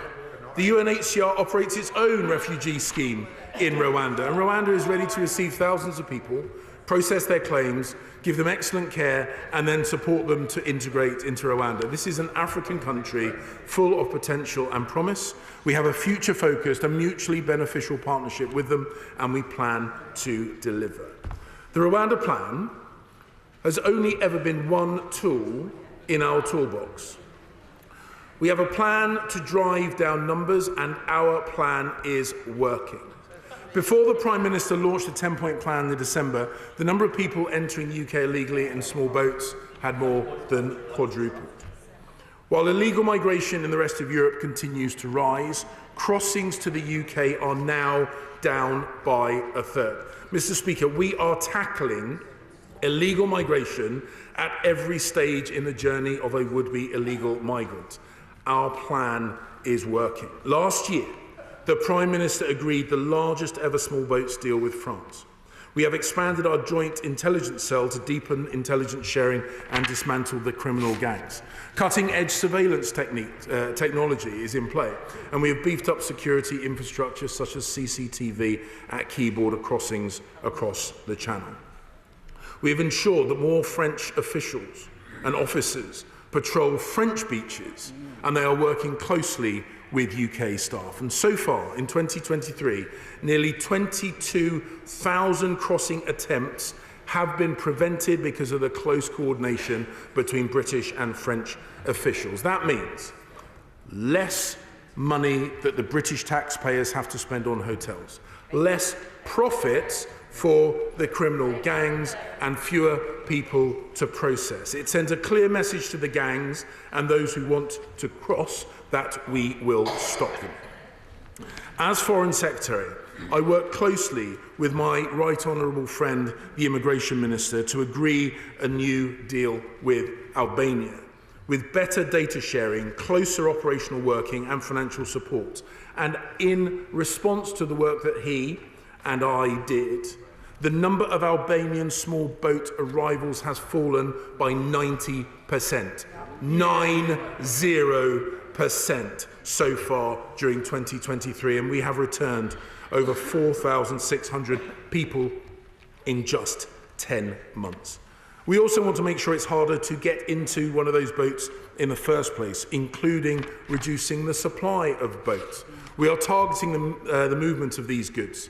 The UNHCR operates its own refugee scheme in Rwanda, and Rwanda is ready to receive thousands of people, process their claims, give them excellent care, and then support them to integrate into Rwanda. This is an African country full of potential and promise. We have a future-focused and mutually beneficial partnership with them, and we plan to deliver. The Rwanda plan has only ever been one tool in our toolbox. We have a plan to drive down numbers, and our plan is working. Before the Prime Minister launched a 10-point plan in December, the number of people entering the UK illegally in small boats had more than quadrupled. While illegal migration in the rest of Europe continues to rise, crossings to the UK are now down by a third. Mr. Speaker, we are tackling illegal migration at every stage in the journey of a would-be illegal migrant. Our plan is working. Last year, the Prime Minister agreed the largest ever small boats deal with France. We have expanded our joint intelligence cell to deepen intelligence sharing and dismantle the criminal gangs. Cutting-edge surveillance technology is in play, and we have beefed up security infrastructure such as CCTV at key border crossings across the Channel. We have ensured that more French officials and officers patrol French beaches, and they are working closely with UK staff. And so far, in 2023, nearly 22,000 crossing attempts have been prevented because of the close coordination between British and French officials. That means less money that the British taxpayers have to spend on hotels, less profits for the criminal gangs, and fewer people to process. It sends a clear message to the gangs and those who want to cross that we will stop them. As Foreign Secretary, I work closely with my right honourable friend, the Immigration Minister, to agree a new deal with Albania, with better data sharing, closer operational working and financial support. And in response to the work that he and I did, the number of Albanian small boat arrivals has fallen by 90%. 90% so far during 2023, and we have returned over 4,600 people in just 10 months. We also want to make sure it's harder to get into one of those boats in the first place, including reducing the supply of boats. We are targeting the movement of these goods,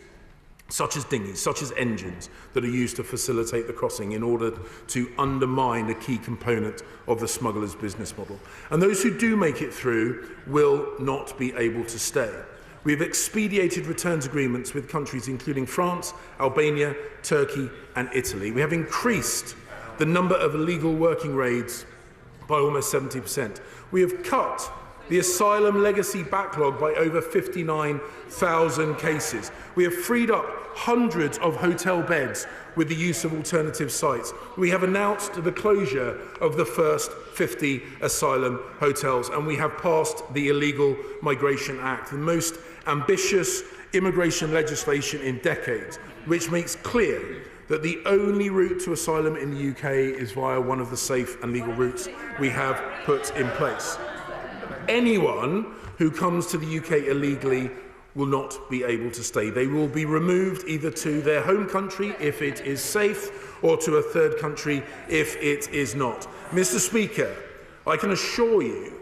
such as dinghies, such as engines, that are used to facilitate the crossing in order to undermine a key component of the smugglers' business model. And those who do make it through will not be able to stay. We have expedited returns agreements with countries including France, Albania, Turkey and Italy. We have increased the number of illegal working raids by almost 70%. We have cut the asylum legacy backlog by over 59,000 cases. We have freed up hundreds of hotel beds with the use of alternative sites. We have announced the closure of the first 50 asylum hotels, and we have passed the Illegal Migration Act, the most ambitious immigration legislation in decades, which makes clear that the only route to asylum in the UK is via one of the safe and legal routes we have put in place. Anyone who comes to the UK illegally will not be able to stay. They will be removed either to their home country if it is safe or to a third country if it is not. Mr. Speaker, I can assure you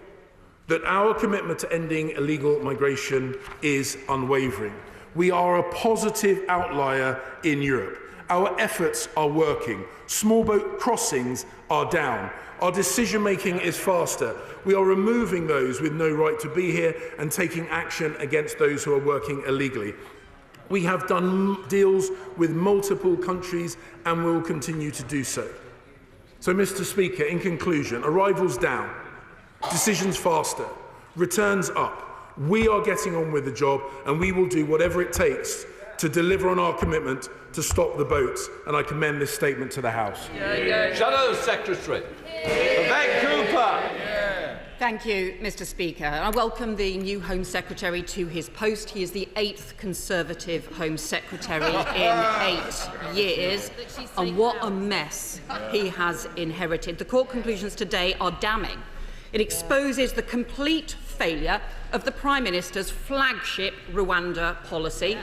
that our commitment to ending illegal migration is unwavering. We are a positive outlier in Europe. Our efforts are working. Small boat crossings are down. Our decision-making is faster. We are removing those with no right to be here and taking action against those who are working illegally. We have done deals with multiple countries and will continue to do so. So, Mr. Speaker, in conclusion, arrivals down, decisions faster, returns up. We are getting on with the job and we will do whatever it takes to deliver on our commitment to stop the boats, and I commend this statement to the House. Shadow Secretary. Vivek Cooper. Thank you, Mr. Speaker. I welcome the new Home Secretary to his post. He is the 8th Conservative Home Secretary in 8 years, and what a mess he has inherited. The court conclusions today are damning. It exposes the complete failure of the Prime Minister's flagship Rwanda policy,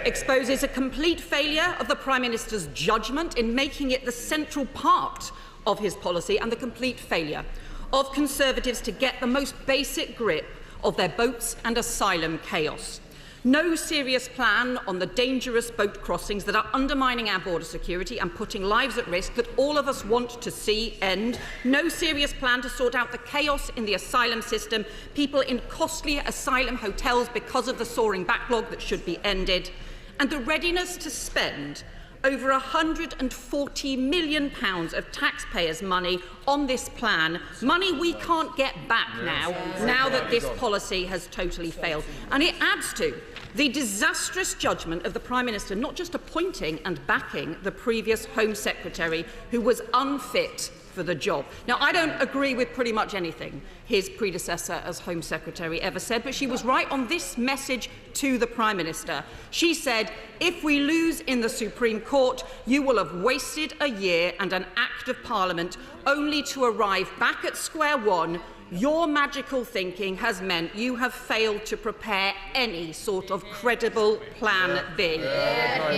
exposes a complete failure of the Prime Minister's judgment in making it the central part of his policy, and the complete failure of Conservatives to get the most basic grip of their boats and asylum chaos. No serious plan on the dangerous boat crossings that are undermining our border security and putting lives at risk that all of us want to see end. No serious plan to sort out the chaos in the asylum system, people in costly asylum hotels because of the soaring backlog that should be ended, and the readiness to spend over £140 million of taxpayers' money on this plan, money we can't get back now that this policy has totally failed. And it adds to the disastrous judgment of the Prime Minister not just appointing and backing the previous Home Secretary, who was unfit for the job. Now, I don't agree with pretty much anything his predecessor as Home Secretary ever said, but she was right on this message to the Prime Minister. She said, if we lose in the Supreme Court, you will have wasted a year and an Act of Parliament only to arrive back at square one. Your magical thinking has meant you have failed to prepare any sort of credible plan B.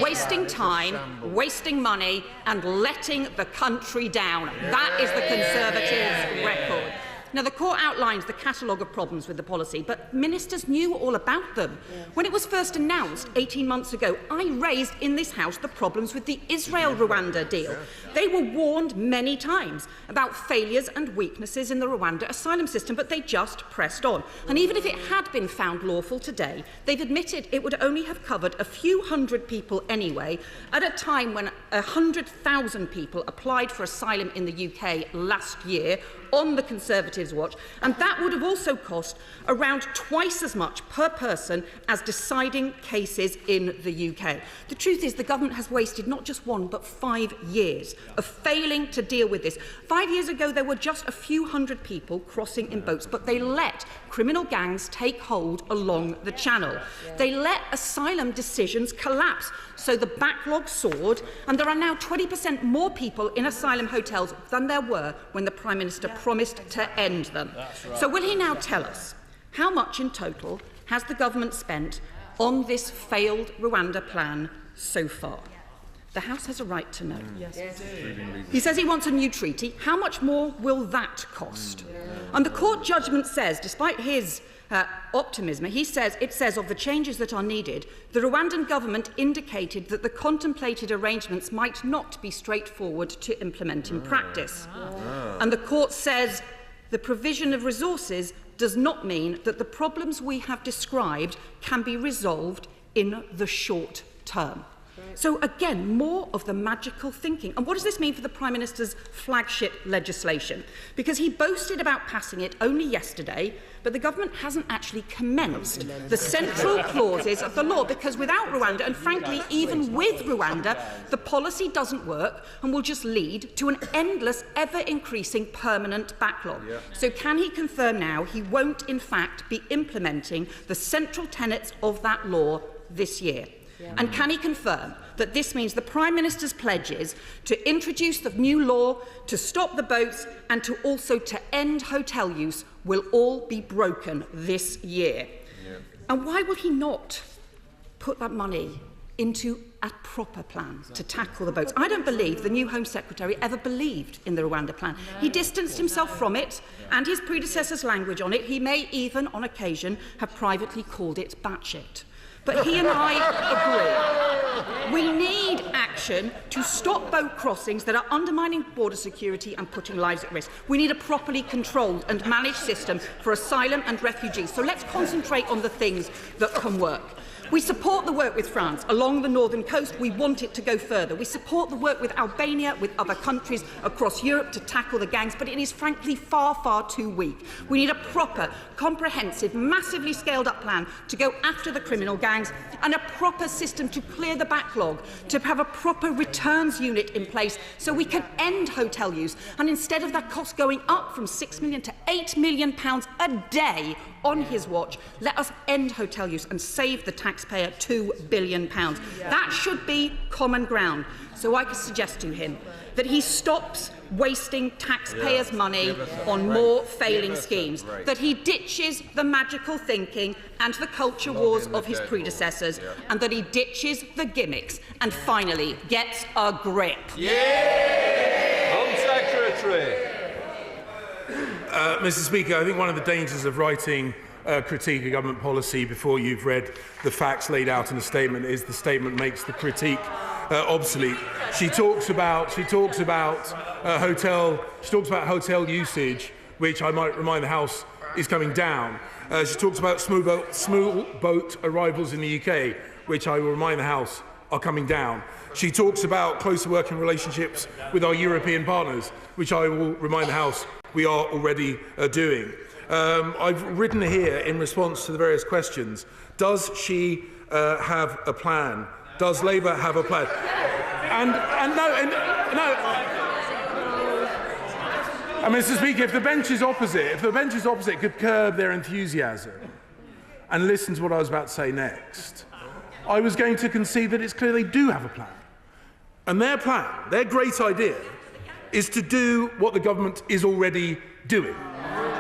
Wasting time, wasting money and letting the country down. That is the Conservatives' record. Now, the court outlines the catalogue of problems with the policy, but ministers knew all about them. When it was first announced 18 months ago, I raised in this House the problems with the Israel-Rwanda deal. They were warned many times about failures and weaknesses in the Rwanda asylum system, but they just pressed on. And even if it had been found lawful today, they've admitted it would only have covered a few hundred people anyway, at a time when 100,000 people applied for asylum in the UK last year on the Conservatives' watch, and that would have also cost around twice as much per person as deciding cases in the UK. The truth is the government has wasted not just 1 but 5 years of failing to deal with this. 5 years ago there were just a few hundred people crossing in boats, but they let criminal gangs take hold along the channel. They let asylum decisions collapse, so the backlog soared, and there are now 20% more people in asylum hotels than there were when the Prime Minister promised to end them. So will he now tell us how much in total has the government spent on this failed Rwanda plan so far? The House has a right to know. Yes. He says he wants a new treaty. How much more will that cost? And the court judgment says, despite his optimism, it says of the changes that are needed, the Rwandan government indicated that the contemplated arrangements might not be straightforward to implement in practice. And the court says the provision of resources does not mean that the problems we have described can be resolved in the short term. So again, more of the magical thinking. And what does this mean for the Prime Minister's flagship legislation? Because he boasted about passing it only yesterday, but the government hasn't actually commenced the central clauses of the law, because without Rwanda, and frankly even with Rwanda, the policy doesn't work and will just lead to an endless, ever-increasing permanent backlog. So can he confirm now he won't in fact be implementing the central tenets of that law this year? And can he confirm that this means the Prime Minister's pledges to introduce the new law, to stop the boats and to also to end hotel use will all be broken this year? And why will he not put that money into a proper plan to tackle the boats? I don't believe the new Home Secretary ever believed in the Rwanda plan. He distanced himself from it and his predecessor's language on it. He may even, on occasion, have privately called it batshit. But he and I agree. We need action to stop boat crossings that are undermining border security and putting lives at risk. We need a properly controlled and managed system for asylum and refugees. So let's concentrate on the things that can work. We support the work with France along the northern coast. We want it to go further. We support the work with Albania, with other countries across Europe to tackle the gangs, but it is frankly far, far too weak. We need a proper, comprehensive, massively scaled up plan to go after the criminal gangs and a proper system to clear the backlog, to have a proper returns unit in place so we can end hotel use. And instead of that cost going up from £6 million to £8 million a day on his watch, let us end hotel use and save the taxpayer £2 billion. That should be common ground. So I could suggest to him that he stops wasting taxpayers' money on more failing schemes, that he ditches the magical thinking and the culture wars of his predecessors, and that he ditches the gimmicks and finally gets a grip. Home Secretary. Mr. Speaker, I think one of the dangers of writing a critique of government policy before you've read the facts laid out in the statement is the statement makes the critique obsolete. She talks about hotel usage, which I might remind the House is coming down. She talks about small boat arrivals in the UK, which I will remind the House are coming down. She talks about closer working relationships with our European partners, which I will remind the House we are already doing. I've written here in response to the various questions, does she have a plan? Does Labour have a plan? And Mr. Speaker, if the bench is opposite could curb their enthusiasm and listen to what I was about to say next, I was going to concede that it's clear they do have a plan. And their plan, their great idea, is to do what the government is already doing.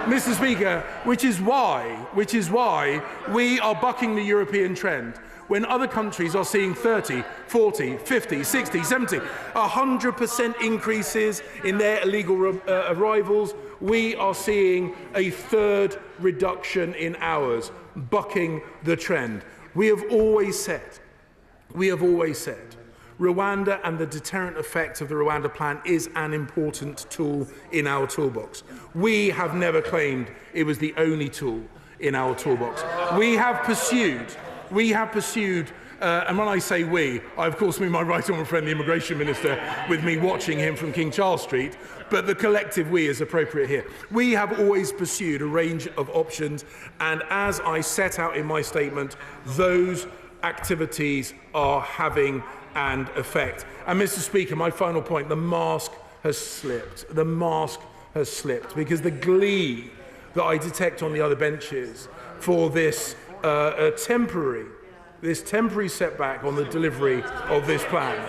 Mr. Speaker, which is why we are bucking the European trend when other countries are seeing 30, 40, 50, 60, 70, 100% increases in their illegal arrivals. We are seeing a third reduction in ours, bucking the trend. We have always said, Rwanda and the deterrent effect of the Rwanda plan is an important tool in our toolbox. We have never claimed it was the only tool in our toolbox. We have pursued, and when I say we, I of course mean my right honourable friend, the Immigration Minister, with me watching him from King Charles Street, but the collective we is appropriate here. We have always pursued a range of options, and as I set out in my statement, those activities are having an effect. And Mr. Speaker, my final point, the mask has slipped. The mask has slipped because the glee that I detect on the other benches for this temporary setback on the delivery of this plan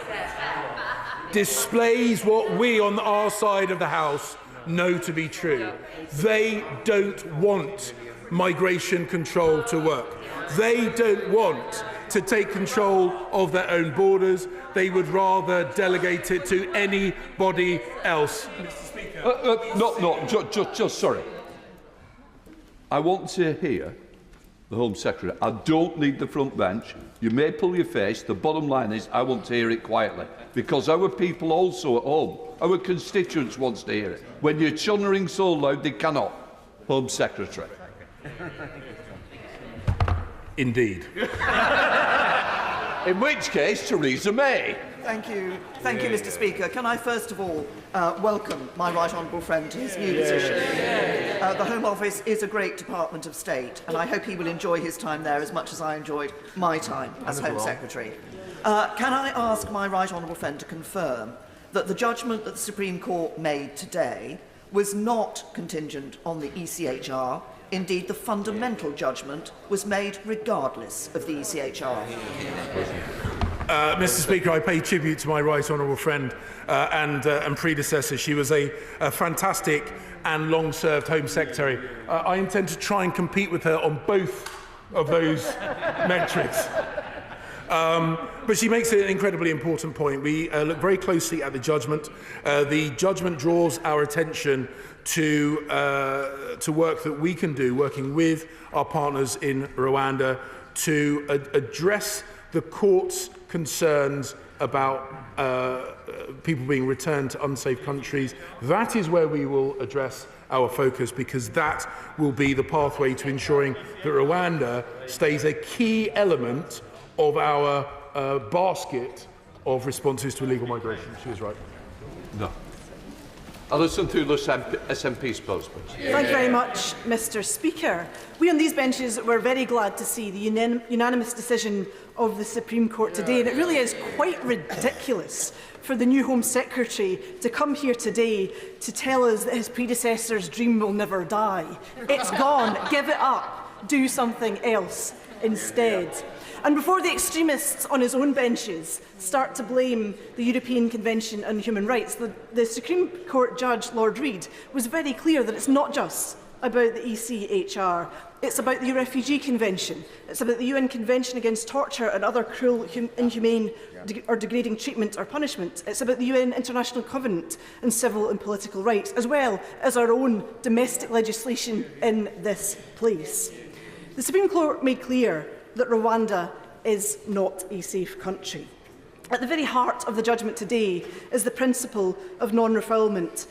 displays what we on our side of the House know to be true. They don't want migration control to work. They don't want to take control of their own borders. They would rather delegate it to anybody else. Sorry. I want to hear the Home Secretary. I don't need the front bench. You may pull your face. The bottom line is I want to hear it quietly, because our people also at home, our constituents want to hear it. When you're chunnering so loud, they cannot. Home Secretary. Indeed. In which case, Theresa May. Thank you, Mr. Speaker. Can I first of all welcome my right honourable friend to his new position? The Home Office is a great Department of State, and I hope he will enjoy his time there as much as I enjoyed my time as Home Secretary. Can I ask my right honourable friend to confirm that the judgment that the Supreme Court made today was not contingent on the ECHR? Indeed, the fundamental judgment was made regardless of the ECHR. Mr. Speaker, I pay tribute to my right honourable friend and predecessor. She was a fantastic and long-served Home Secretary. I intend to try and compete with her on both of those metrics. But she makes an incredibly important point. We look very closely at the judgment. The judgment draws our attention to work that we can do, working with our partners in Rwanda, to address the court's concerns about people being returned to unsafe countries. That is where we will address our focus, because that will be the pathway to ensuring that Rwanda stays a key element of our basket of responses to illegal migration. She was right. No. Alison Thulus, SNP spokesman. Thank you very much, Mr. Speaker. We on these benches were very glad to see the unanimous decision of the Supreme Court today, and it really is quite ridiculous for the new Home Secretary to come here today to tell us that his predecessor's dream will never die. It's gone. Give it up. Do something else instead. And before the extremists on his own benches start to blame the European Convention on Human Rights, the Supreme Court Judge Lord Reid was very clear that it's not just about the ECHR, it's about the Refugee Convention, it's about the UN Convention Against Torture and other cruel, inhumane or degrading treatment or punishment, it's about the UN International Covenant on Civil and Political Rights, as well as our own domestic legislation in this place. The Supreme Court made clear that Rwanda is not a safe country. At the very heart of the judgment today is the principle of non-refoulement,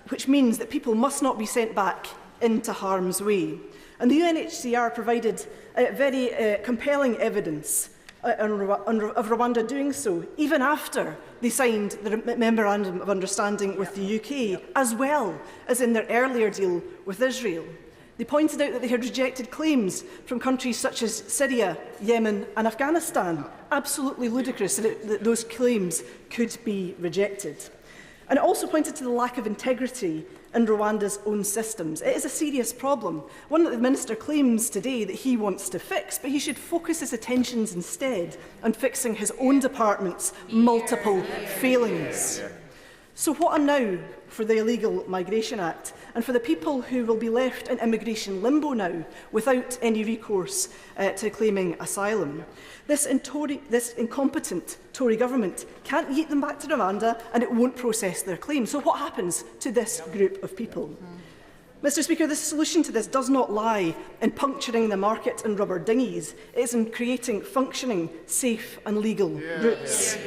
which means that people must not be sent back into harm's way. And the UNHCR provided very compelling evidence of Rwanda doing so, even after they signed the Memorandum of Understanding with the UK, as well as in their earlier deal with Israel. They pointed out that they had rejected claims from countries such as Syria, Yemen and Afghanistan. Absolutely ludicrous that those claims could be rejected. And it also pointed to the lack of integrity in Rwanda's own systems. It is a serious problem, one that the Minister claims today that he wants to fix, but he should focus his attentions instead on fixing his own department's multiple failings. So what now for the Illegal Migration Act and for the people who will be left in immigration limbo now without any recourse to claiming asylum? This incompetent Tory government can't yeet them back to Rwanda and it won't process their claims. So what happens to this group of people? Mr. Speaker, the solution to this does not lie in puncturing the market in rubber dinghies. It is in creating functioning, safe and legal routes.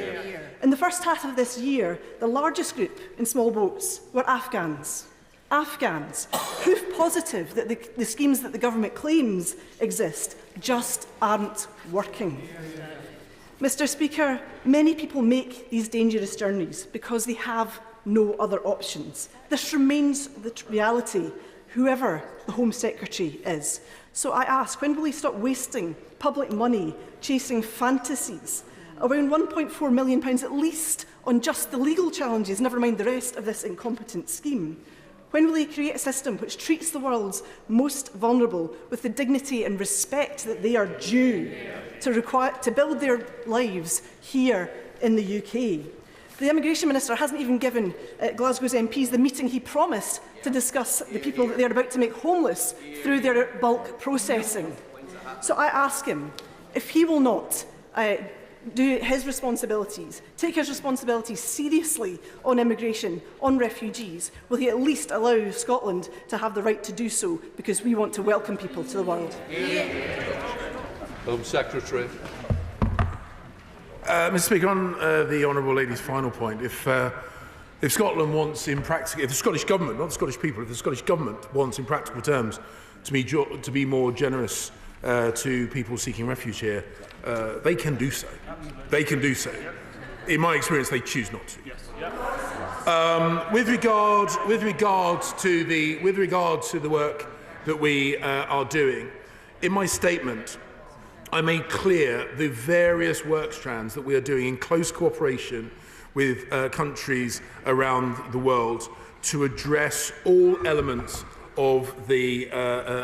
In the first half of this year, the largest group in small boats were Afghans. Afghans, proof positive that the schemes that the government claims exist just aren't working. Mr. Speaker, many people make these dangerous journeys because they have no other options. This remains the reality, whoever the Home Secretary is. So I ask, when will he stop wasting public money chasing fantasies? Around £1.4 million at least on just the legal challenges, never mind the rest of this incompetent scheme. When will he create a system which treats the world's most vulnerable with the dignity and respect that they are due to build their lives here in the UK? The Immigration Minister hasn't even given Glasgow's MPs the meeting he promised to discuss the people that they are about to make homeless through their bulk processing. So I ask him, if he will not do his responsibilities, take his responsibilities seriously on immigration, on refugees, will he at least allow Scotland to have the right to do so, because we want to welcome people to the world? Home Secretary. Mr. Speaker, on the honourable lady's final point, if Scotland wants, in practice, if the Scottish Government, not the Scottish people, if the Scottish Government wants, in practical terms, to be more generous to people seeking refuge here, they can do so. They can do so. In my experience, they choose not to. With regards to the work that we are doing, in my statement, I made clear the various work strands that we are doing in close cooperation with countries around the world to address all elements of the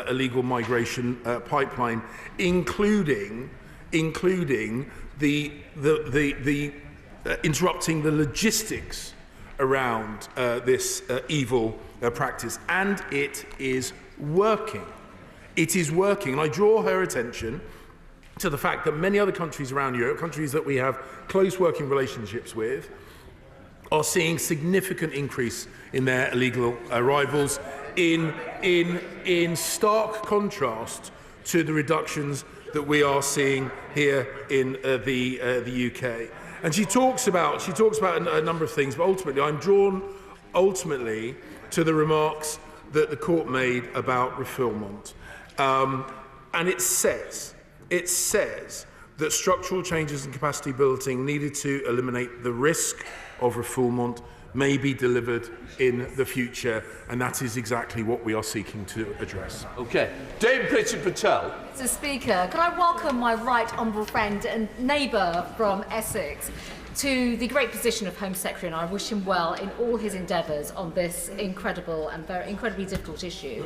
illegal migration pipeline, including the interrupting the logistics around this evil practice. And it is working. It is working. And I draw her attention to the fact that many other countries around Europe, countries that we have close working relationships with, are seeing significant increase in their illegal arrivals, in stark contrast to the reductions that we are seeing here in the UK. And she talks about a number of things, but ultimately I'm drawn to the remarks that the court made about refoulement, and it says that structural changes in capacity building needed to eliminate the risk of refoulement may be delivered in the future, and that is exactly what we are seeking to address. Okay. Dame Priti Patel. Mr. Speaker, can I welcome my right honourable friend and neighbour from Essex to the great position of Home Secretary, and I wish him well in all his endeavours on this incredible and very incredibly difficult issue.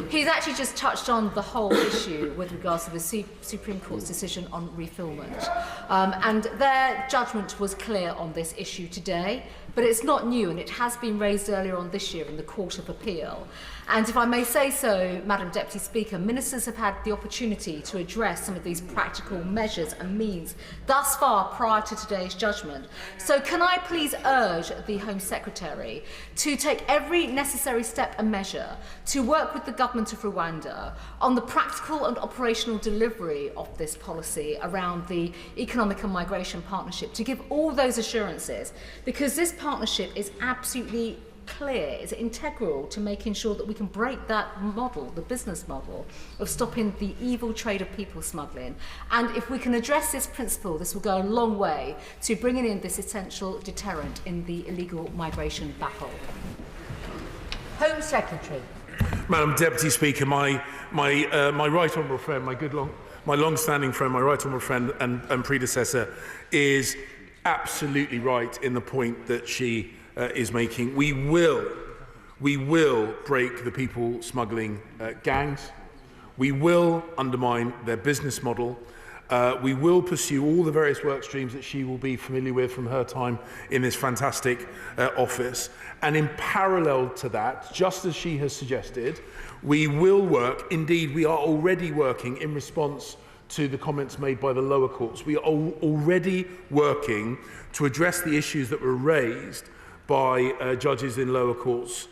He's actually just touched on the whole issue with regards to the Supreme Court's decision on refoulement. And their judgment was clear on this issue today, but it's not new, and it has been raised earlier on this year in the Court of Appeal. And if I may say so, Madam Deputy Speaker, ministers have had the opportunity to address some of these practical measures and means thus far prior to today's judgment. So can I please urge the Home Secretary to take every necessary step and measure to work with the government of Rwanda on the practical and operational delivery of this policy around the Economic and Migration Partnership, to give all those assurances, because this partnership is absolutely clear, is integral to making sure that we can break that model, the business model, of stopping the evil trade of people smuggling. And if we can address this principle, this will go a long way to bringing in this essential deterrent in the illegal migration battle. Home Secretary. Madam Deputy Speaker, my right honourable friend, my long-standing friend, my right honourable friend and predecessor, is absolutely right in the point that she is making. We will break the people smuggling gangs. We will undermine their business model. We will pursue all the various work streams that she will be familiar with from her time in this fantastic office. And in parallel to that, just as she has suggested, we will work, indeed we are already working in response to the comments made by the lower courts. We are already working to address the issues that were raised by judges in lower courts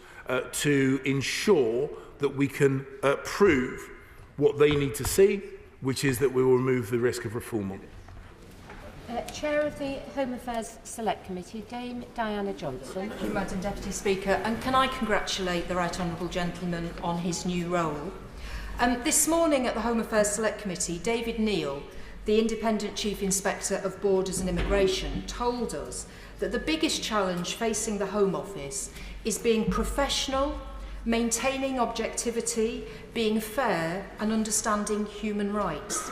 to ensure that we can prove what they need to see, which is that we will remove the risk of refoulement. Chair of the Home Affairs Select Committee, Dame Diana Johnson. Thank you, Madam Deputy Speaker, and can I congratulate the Right Honourable Gentleman on his new role. This morning at the Home Affairs Select Committee, David Neal, the Independent Chief Inspector of Borders and Immigration, told us that the biggest challenge facing the Home Office is being professional, maintaining objectivity, being fair and understanding human rights.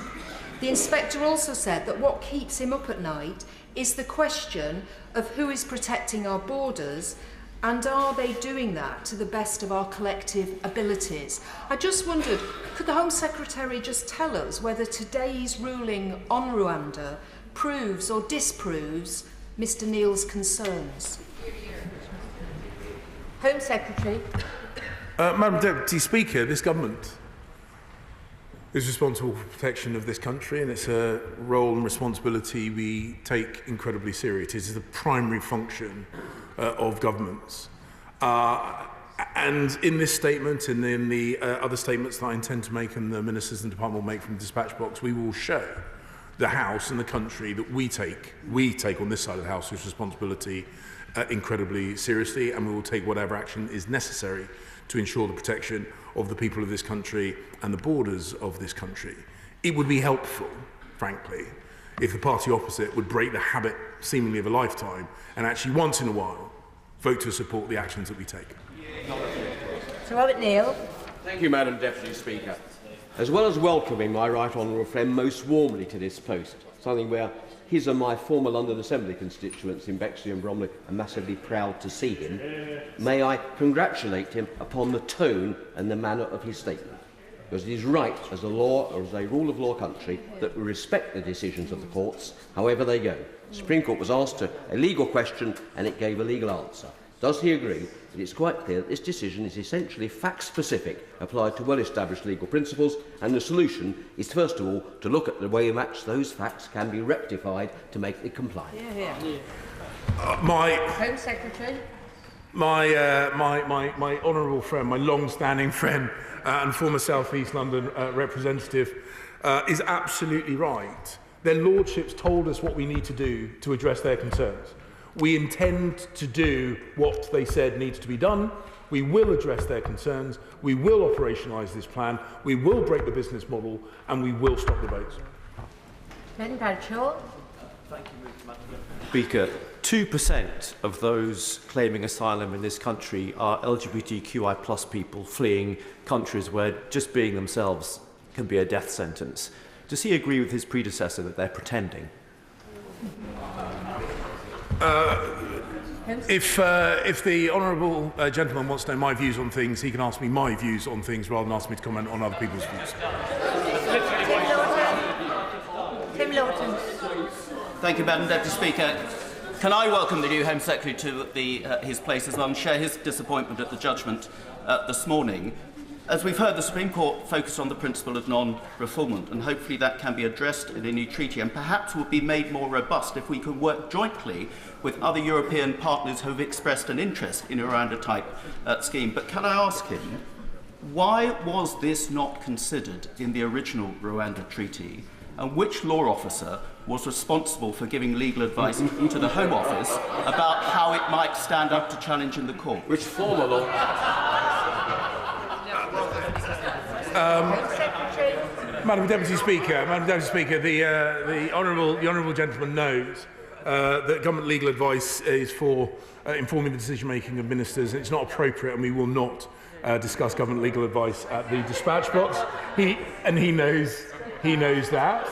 The Inspector also said that what keeps him up at night is the question of who is protecting our borders, and are they doing that to the best of our collective abilities. I just wondered, could the Home Secretary just tell us whether today's ruling on Rwanda proves or disproves Mr Neal's concerns? Home Secretary. Madam Deputy Speaker, this government is responsible for protection of this country, and it's a role and responsibility we take incredibly seriously. It is the primary function of governments. And in this statement and in the other statements that I intend to make and the ministers and department will make from the dispatch box, we will show the House and the country that we take on this side of the House this responsibility incredibly seriously, and we will take whatever action is necessary to ensure the protection of the people of this country and the borders of this country. It would be helpful, frankly, if the party opposite would break the habit seemingly of a lifetime and actually once in a while vote to support the actions that we take. Sir Robert Neal. Thank you, Madam Deputy Speaker. As well as welcoming my right honourable friend most warmly to this post, something where his and my former London Assembly constituents in Bexley and Bromley are massively proud to see him, may I congratulate him upon the tone and the manner of his statement. Because it is right as a law or as a rule of law country that we respect the decisions of the courts, however they go. The Supreme Court was asked a legal question and it gave a legal answer. Does he agree that it's quite clear that this decision is essentially fact-specific, applied to well-established legal principles, and the solution is, first of all, to look at the way in which those facts can be rectified to make it comply? Home Secretary. My honourable friend, my long-standing friend and former South East London representative is absolutely right. Their lordships told us what we need to do to address their concerns. We intend to do what they said needs to be done. We will address their concerns. We will operationalise this plan. We will break the business model, and we will stop the votes. Ben Bradshaw. Speaker, 2% of those claiming asylum in this country are LGBTQI+ people fleeing countries where just being themselves can be a death sentence. Does he agree with his predecessor that they're pretending? If the honourable gentleman wants to know my views on things, he can ask me my views on things rather than ask me to comment on other people's views. Tim Lawton. Thank you, Madam Deputy Speaker. Can I welcome the new Home Secretary to his place as well and share his disappointment at the judgment this morning? As we've heard, the Supreme Court focused on the principle of non-refoulement, and hopefully that can be addressed in a new treaty and perhaps will be made more robust if we can work jointly with other European partners who have expressed an interest in a Rwanda-type scheme. But can I ask him, why was this not considered in the original Rwanda treaty, and which law officer was responsible for giving legal advice to the Home Office about how it might stand up to challenge in the court? Which former law? Madam Deputy Speaker, the honourable gentleman knows that government legal advice is for informing the decision-making of ministers. It's not appropriate, and we will not discuss government legal advice at the dispatch box. He knows that.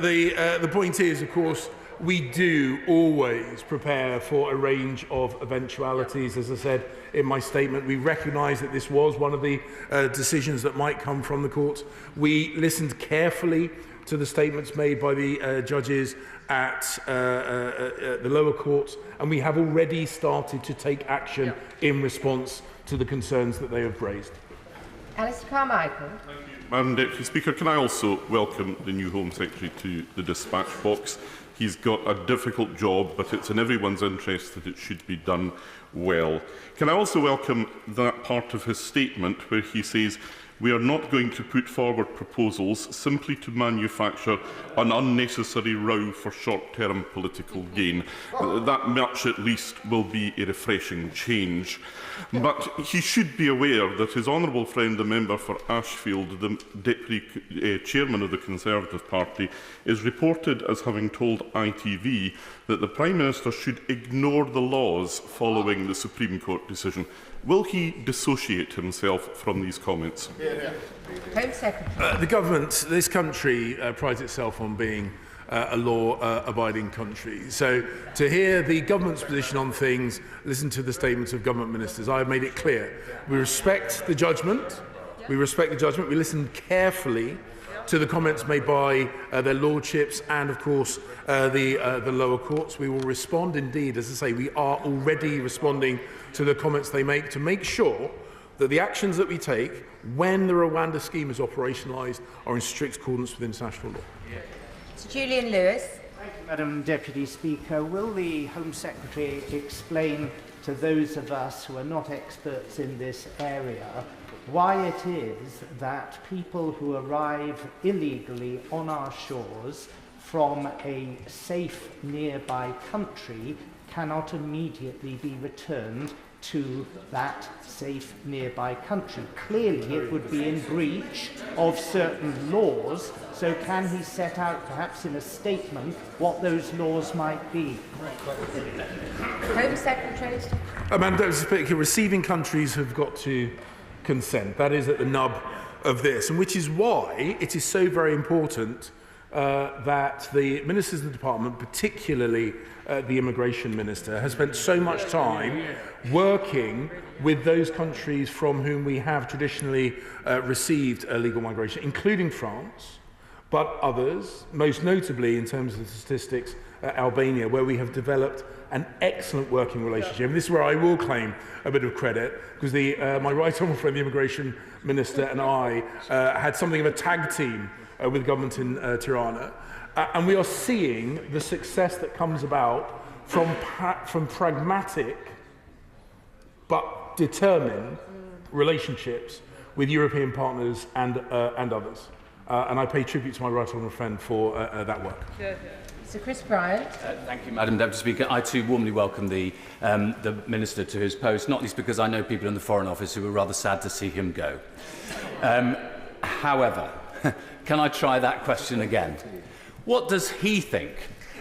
The point is, of course, we do always prepare for a range of eventualities. As I said in my statement, we recognise that this was one of the decisions that might come from the courts. We listened carefully to the statements made by the judges at the lower courts, and we have already started to take action in response to the concerns that they have raised. Alistair Carmichael. Madam Deputy Speaker, can I also welcome the new Home Secretary to the dispatch box? He's got a difficult job, but it's in everyone's interest that it should be done well. Can I also welcome that part of his statement where he says, "We are not going to put forward proposals simply to manufacture an unnecessary row for short-term political gain." That much, at least, will be a refreshing change. But he should be aware that his honourable friend, the member for Ashfield, the Deputy Chairman of the Conservative Party, is reported as having told ITV that the Prime Minister should ignore the laws following the Supreme Court decision. Will he dissociate himself from these comments? Home Secretary. The government, this country, prides itself on being a law-abiding country. So to hear the government's position on things, listen to the statements of government ministers. I have made it clear. We respect the judgment. We listen carefully to the comments made by their lordships and, of course, the lower courts. We will respond. Indeed, as I say, we are already responding to the comments they make to make sure that the actions that we take when the Rwanda scheme is operationalised are in strict accordance with international law. Sir Julian Lewis. Thank you, Madam Deputy Speaker. Will the Home Secretary explain to those of us who are not experts in this area why it is that people who arrive illegally on our shores from a safe nearby country cannot immediately be returned to that safe nearby country? Clearly it would be in breach of certain laws, so can he set out perhaps in a statement what those laws might be? Home Secretary. Madam Deputy Speaker, receiving countries have got to consent. That is at the nub of this, and which is why it is so very important that the ministers of the department, particularly the immigration minister, has spent so much time working with those countries from whom we have traditionally received illegal migration, including France, but others, most notably in terms of the statistics, Albania, where we have developed an excellent working relationship. And this is where I will claim a bit of credit, because my right honourable friend, the immigration minister, and I had something of a tag team with the government in Tirana. And we are seeing the success that comes about from pragmatic but determined relationships with European partners and others. And I pay tribute to my right honourable friend for that work. Sir Chris Bryant. Thank you, Madam Deputy Speaker. I too warmly welcome the Minister to his post, not least because I know people in the Foreign Office who were rather sad to see him go. However, can I try that question again? What does he think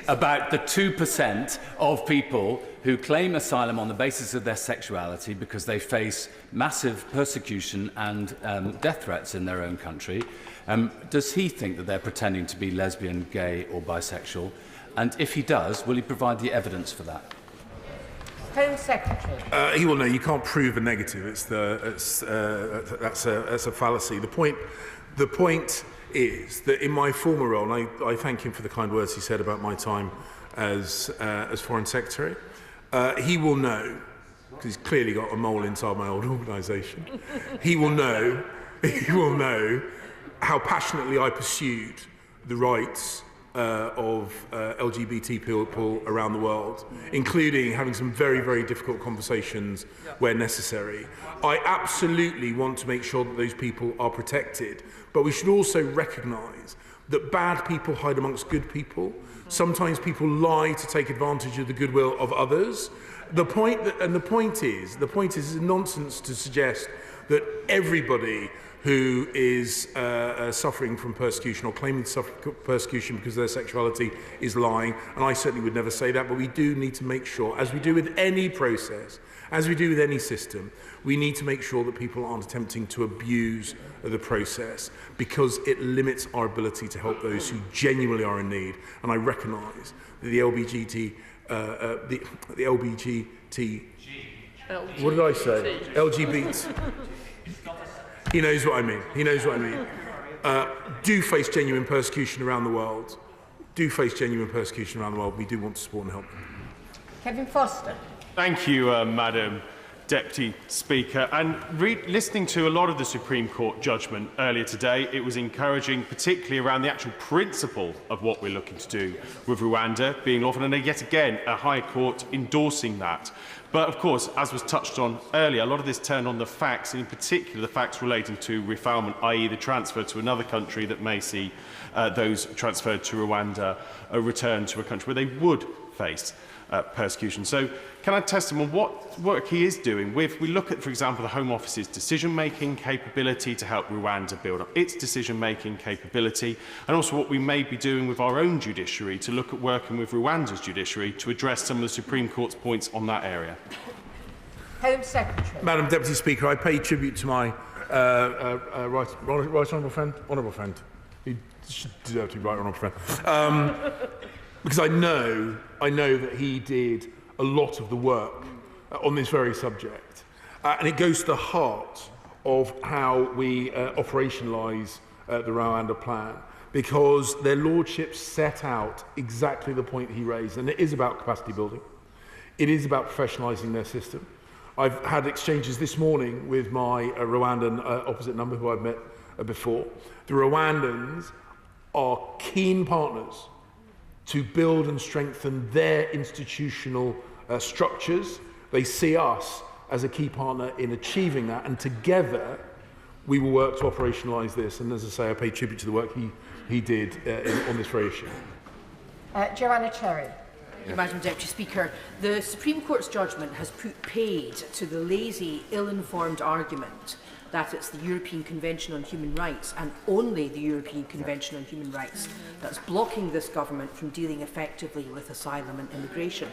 about the 2% of people who claim asylum on the basis of their sexuality because they face massive persecution and death threats in their own country? Does he think that they're pretending to be lesbian, gay or bisexual? And if he does, will he provide the evidence for that? Home Secretary. He will know. You can't prove a negative. That's a fallacy. The point is that in my former role, and I thank him for the kind words he said about my time as Foreign Secretary, he will know, because he's clearly got a mole inside my old organisation, he will know how passionately I pursued the rights of LGBT people around the world, including having some very, very difficult conversations where necessary. I absolutely want to make sure that those people are protected, but we should also recognise that bad people hide amongst good people. Sometimes people lie to take advantage of the goodwill of others. The point is it's nonsense to suggest that everybody who is suffering from persecution or claiming to suffer persecution because of their sexuality is lying, and I certainly would never say that, but we do need to make sure, as we do with any process, as we do with any system, we need to make sure that people aren't attempting to abuse the process, because it limits our ability to help those who genuinely are in need. And I recognise that the LBGT, what did I say? LGBT. He knows what I mean. He knows what I mean. Do face genuine persecution around the world. We do want to support and help them. Kevin Foster. Thank you, Madam Deputy Speaker. And listening to a lot of the Supreme Court judgment earlier today, it was encouraging, particularly around the actual principle of what we're looking to do with Rwanda being lawful, and yet again a High Court endorsing that. But of course, as was touched on earlier, a lot of this turned on the facts, and in particular the facts relating to refoulement, i.e. the transfer to another country that may see those transferred to Rwanda returned to a country where they would face persecution. So can I test him on what work he is doing? If we look at, for example, the Home Office's decision-making capability to help Rwanda build up its decision-making capability, and also what we may be doing with our own judiciary to look at working with Rwanda's judiciary to address some of the Supreme Court's points on that area. Home Secretary. Madam Deputy Speaker, I pay tribute to my right honourable friend. He should deserve to be right honourable friend. Because I know that he did a lot of the work on this very subject. And it goes to the heart of how we operationalise the Rwanda plan, because their lordships set out exactly the point he raised, and it is about capacity building. It is about professionalising their system. I've had exchanges this morning with my Rwandan opposite number who I've met before. The Rwandans are keen partners to build and strengthen their institutional structures. They see us as a key partner in achieving that, and together we will work to operationalise this. And as I say, I pay tribute to the work he did on this very issue. Joanna Cherry. Madam Deputy Speaker, the Supreme Court's judgment has put paid to the lazy, ill-informed argument that it's the European Convention on Human Rights and only the European Convention on Human Rights that's blocking this government from dealing effectively with asylum and immigration.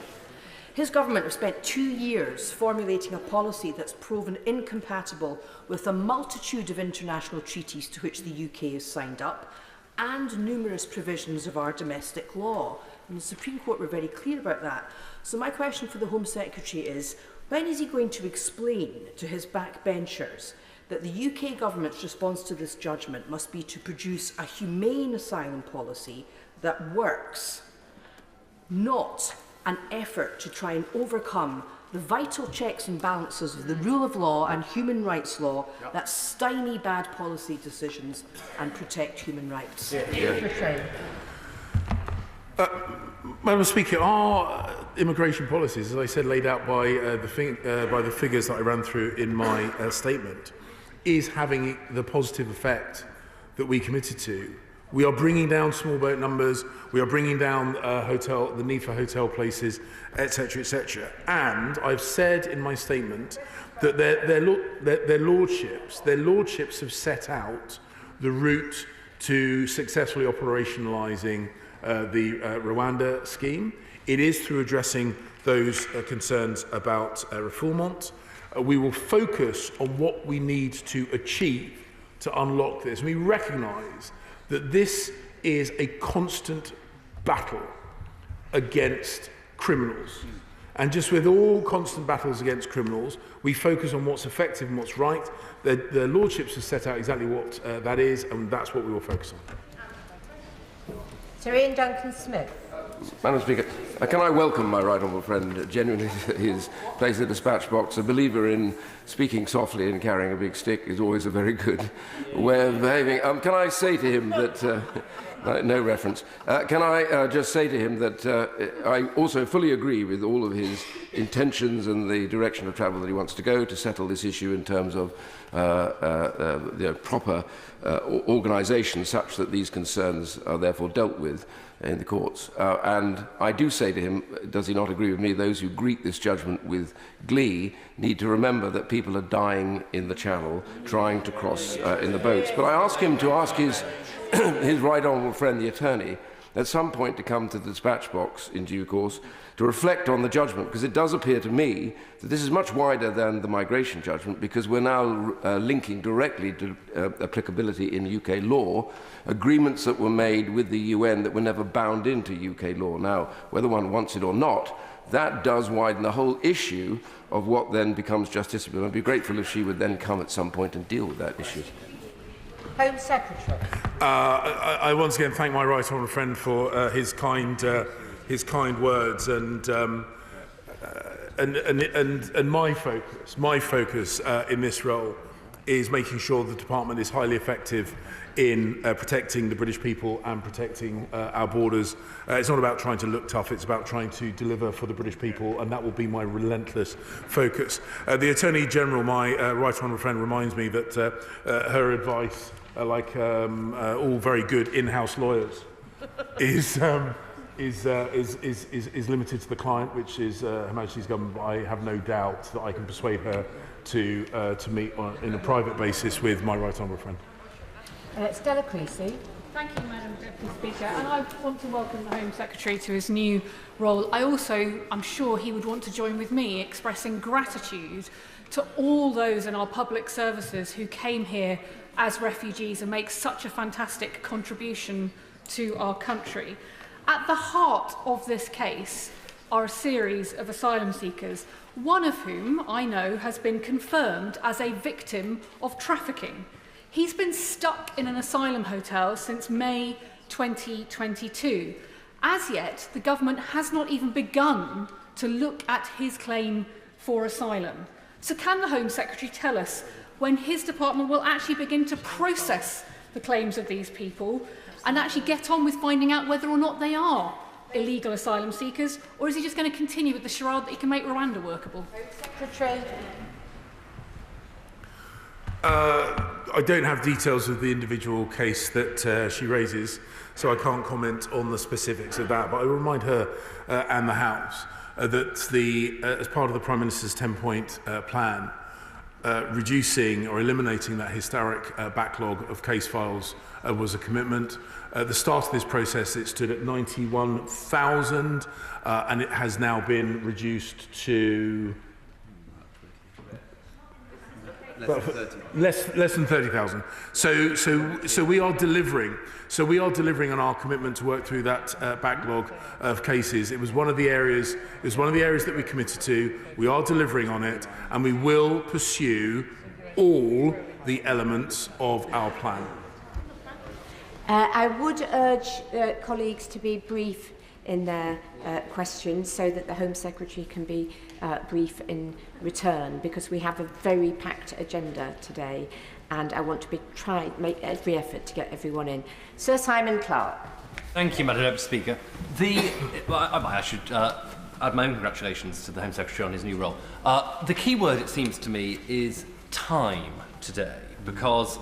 His government have spent 2 years formulating a policy that's proven incompatible with a multitude of international treaties to which the UK has signed up and numerous provisions of our domestic law. And the Supreme Court were very clear about that. So my question for the Home Secretary is, when is he going to explain to his backbenchers that the UK government's response to this judgment must be to produce a humane asylum policy that works, not an effort to try and overcome the vital checks and balances of the rule of law and human rights law that stymie bad policy decisions and protect human rights? Madam Speaker, our immigration policies, as I said, laid out by the figures that I ran through in my statement, is having the positive effect that we committed to. We are bringing down small boat numbers, we are bringing down the need for hotel places, etc., etc. And I've said in my statement that their lordships have set out the route to successfully operationalising the Rwanda scheme. It is through addressing those concerns about refoulement. We will focus on what we need to achieve to unlock this. We recognise that this is a constant battle against criminals. And just with all constant battles against criminals, we focus on what's effective and what's right. The lordships have set out exactly what that is, and that's what we will focus on. Sir Ian Duncan-Smith. Madam Speaker, can I welcome my right honourable friend genuinely to his place in the dispatch box. A believer in speaking softly and carrying a big stick is always a very good way of behaving. Can I say to him that... no reference. Can I just say to him that I also fully agree with all of his intentions and the direction of travel that he wants to go to settle this issue in terms of proper organisation such that these concerns are therefore dealt with in the courts. And I do say to him, does he not agree with me, those who greet this judgment with glee need to remember that people are dying in the Channel trying to cross in the boats. But I ask him to ask his right honourable friend, the attorney, at some point to come to the dispatch box in due course to reflect on the judgment, because it does appear to me that this is much wider than the migration judgment, because we're now linking directly to applicability in UK law agreements that were made with the UN that were never bound into UK law. Now, whether one wants it or not, that does widen the whole issue of what then becomes justiciable. I'd be grateful if she would then come at some point and deal with that issue. Home Secretary. I once again thank my right honourable friend for his kind words, and my focus in this role is making sure the department is highly effective in protecting the British people and protecting our borders. It's not about trying to look tough, it's about trying to deliver for the British people, and that will be my relentless focus. The Attorney General, my right honourable friend, reminds me that her advice, like all very good in-house lawyers, is limited to the client, which is Her Majesty's government. But I have no doubt that I can persuade her to meet in a private basis with my right honourable friend. Stella Creasy. Thank you, Madam Deputy Speaker. And I want to welcome the Home Secretary to his new role. I'm sure he would want to join with me expressing gratitude to all those in our public services who came here as refugees and make such a fantastic contribution to our country. At the heart of this case are a series of asylum seekers, one of whom I know has been confirmed as a victim of trafficking. He's been stuck in an asylum hotel since May 2022. As yet, the government has not even begun to look at his claim for asylum. So can the Home Secretary tell us when his department will actually begin to process the claims of these people and actually get on with finding out whether or not they are illegal asylum seekers, or is he just going to continue with the charade that he can make Rwanda workable? Secretary. I don't have details of the individual case that she raises, so I can't comment on the specifics of that. But I will remind her and the House that as part of the Prime Minister's 10-point plan, reducing or eliminating that historic backlog of case files was a commitment. At the start of this process, it stood at 91,000, and it has now been reduced to less than 30,000. So we are delivering. So we are delivering on our commitment to work through that backlog of cases. It was one of the areas. It was one of the areas that we committed to. We are delivering on it, and we will pursue all the elements of our plan. I would urge colleagues to be brief in their questions so that the Home Secretary can be brief in return, because we have a very packed agenda today and I want to make every effort to get everyone in. Sir Simon Clarke. Thank you, Madam Deputy Speaker. I should add my own congratulations to the Home Secretary on his new role. The key word, it seems to me, is time today, because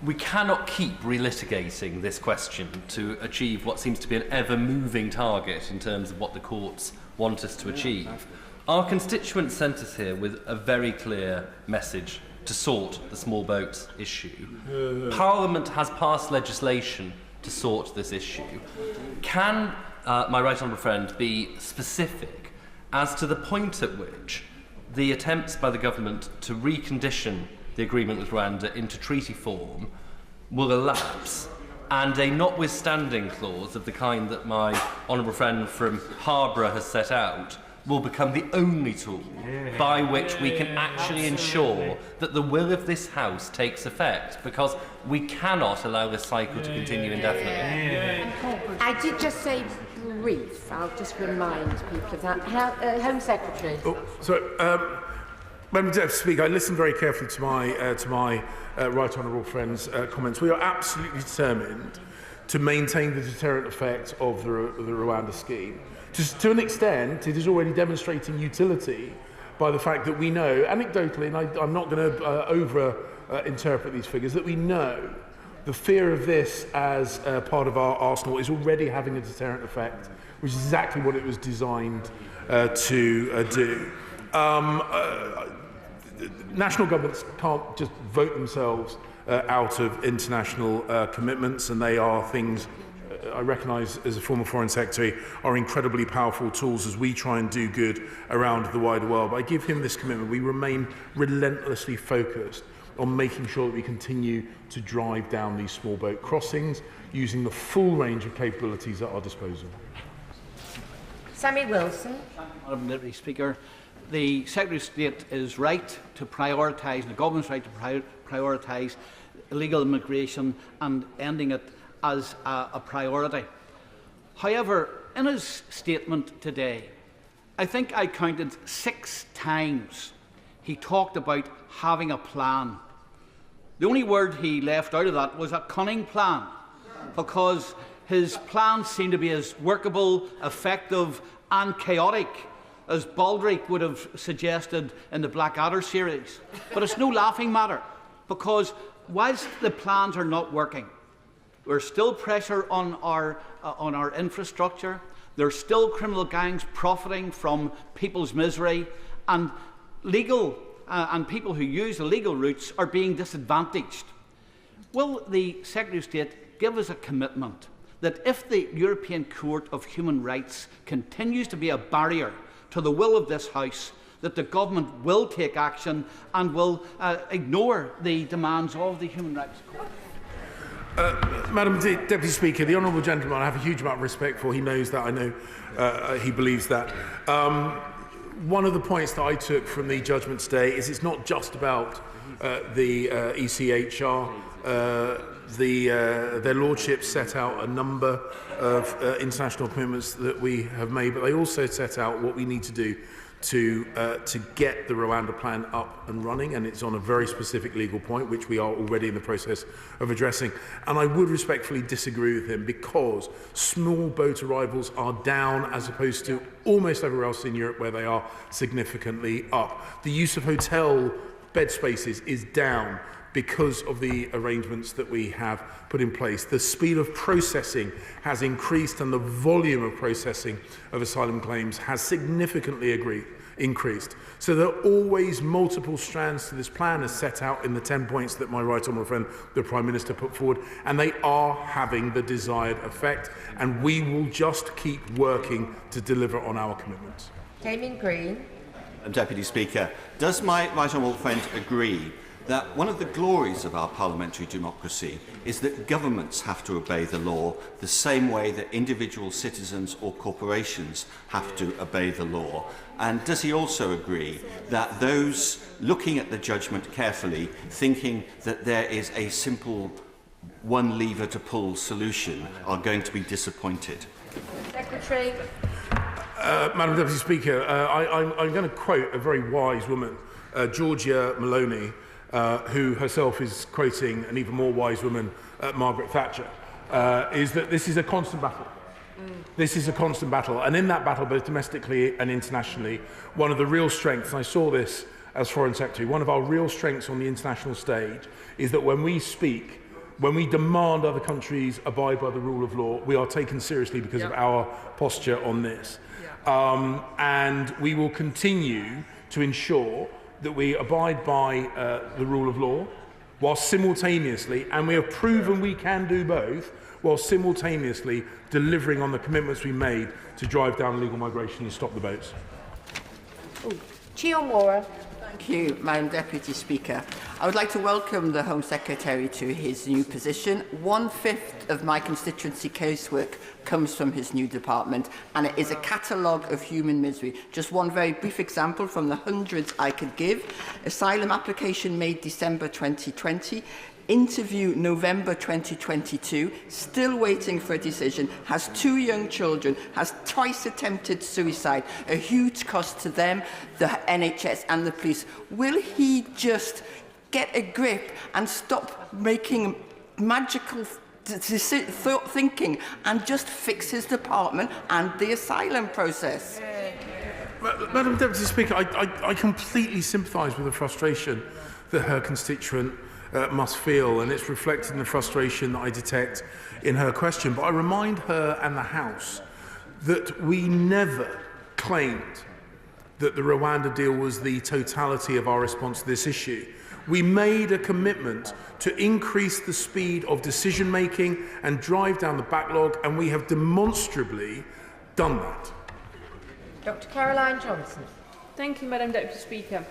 we cannot keep relitigating this question to achieve what seems to be an ever-moving target in terms of what the courts want us to achieve. Our constituents sent us here with a very clear message to sort the small boats issue. Parliament has passed legislation to sort this issue. Can my right honourable friend be specific as to the point at which the attempts by the government to recondition the agreement with Rwanda into treaty form will elapse, and a notwithstanding clause of the kind that my honourable friend from Harborough has set out will become the only tool by which we can actually ensure that the will of this House takes effect, because we cannot allow this cycle to continue indefinitely. I did just say brief. I'll just remind people of that. Home Secretary. Madam Deputy Speaker, I listened very carefully to my right honourable friend's comments. We are absolutely determined to maintain the deterrent effect of the Rwanda scheme. To an extent, it is already demonstrating utility by the fact that we know, anecdotally, and I'm not going to over-interpret these figures, that we know the fear of this as part of our arsenal is already having a deterrent effect, which is exactly what it was designed to do. National governments can't just vote themselves out of international commitments, and they are things I recognise as a former Foreign Secretary are incredibly powerful tools as we try and do good around the wider world. But I give him this commitment. We remain relentlessly focused on making sure that we continue to drive down these small boat crossings using the full range of capabilities at our disposal. Sammy Wilson. Madam Deputy Speaker, the Secretary of State is right to prioritise, the government's right to prioritise illegal immigration and ending it as a priority. However, in his statement today, I think I counted 6 times he talked about having a plan. The only word he left out of that was a cunning plan, because his plan seemed to be as workable, effective and chaotic as Baldrick would have suggested in the Blackadder series. But it's no laughing matter, because whilst the plans are not working, there's still pressure on our infrastructure, there's still criminal gangs profiting from people's misery, and and people who use illegal routes are being disadvantaged. Will the Secretary of State give us a commitment that if the European Court of Human Rights continues to be a barrier to the will of this House, that the government will take action and will ignore the demands of the Human Rights Court? Madam Deputy Speaker, the honourable gentleman I have a huge amount of respect for. He knows that. I know he believes that. One of the points that I took from the judgment today is it's not just about the ECHR. Their lordships set out a number of international commitments that we have made, but they also set out what we need to do to get the Rwanda plan up and running, and it's on a very specific legal point, which we are already in the process of addressing. And I would respectfully disagree with him, because small boat arrivals are down as opposed to almost everywhere else in Europe where they are significantly up. The use of hotel bed spaces is down because of the arrangements that we have put in place. The speed of processing has increased, and the volume of processing of asylum claims has significantly increased. So there are always multiple strands to this plan, as set out in the 10 points that my right honourable friend, the Prime Minister, put forward, and they are having the desired effect, and we will just keep working to deliver on our commitments. Damien Green. Deputy Speaker, does my right honourable friend agree that one of the glories of our parliamentary democracy is that governments have to obey the law the same way that individual citizens or corporations have to obey the law? And does he also agree that those looking at the judgment carefully, thinking that there is a simple one lever to pull solution, are going to be disappointed? Secretary. Madam Deputy Speaker, I'm going to quote a very wise woman, Georgia Maloney, who herself is quoting an even more wise woman, Margaret Thatcher, is that this is a constant battle. This is a constant battle, and in that battle, both domestically and internationally, one of the real strengths, and I saw this as Foreign Secretary, one of our real strengths on the international stage is that when we speak, when we demand other countries abide by the rule of law, we are taken seriously because of our posture on this. And we will continue to ensure that we abide by the rule of law, while simultaneously, and we have proven we can do both, while simultaneously delivering on the commitments we made to drive down illegal migration and stop the boats. Chiomora. Thank you, Madam Deputy Speaker. I would like to welcome the Home Secretary to his new position. 1/5 of my constituency casework comes from his new department, and it is a catalogue of human misery. Just one very brief example from the hundreds I could give. Asylum application made December 2020. Interview November 2022, still waiting for a decision, has 2 young children, has twice attempted suicide, a huge cost to them, the NHS and the police. Will he just get a grip and stop making magical thinking and just fix his department and the asylum process? Madam Deputy Speaker, I completely sympathise with the frustration that her constituent must feel, and it's reflected in the frustration that I detect in her question. But I remind her and the House that we never claimed that the Rwanda deal was the totality of our response to this issue. We made a commitment to increase the speed of decision-making and drive down the backlog, and we have demonstrably done that. Dr. Caroline Johnson. Thank you, Madam Deputy Speaker.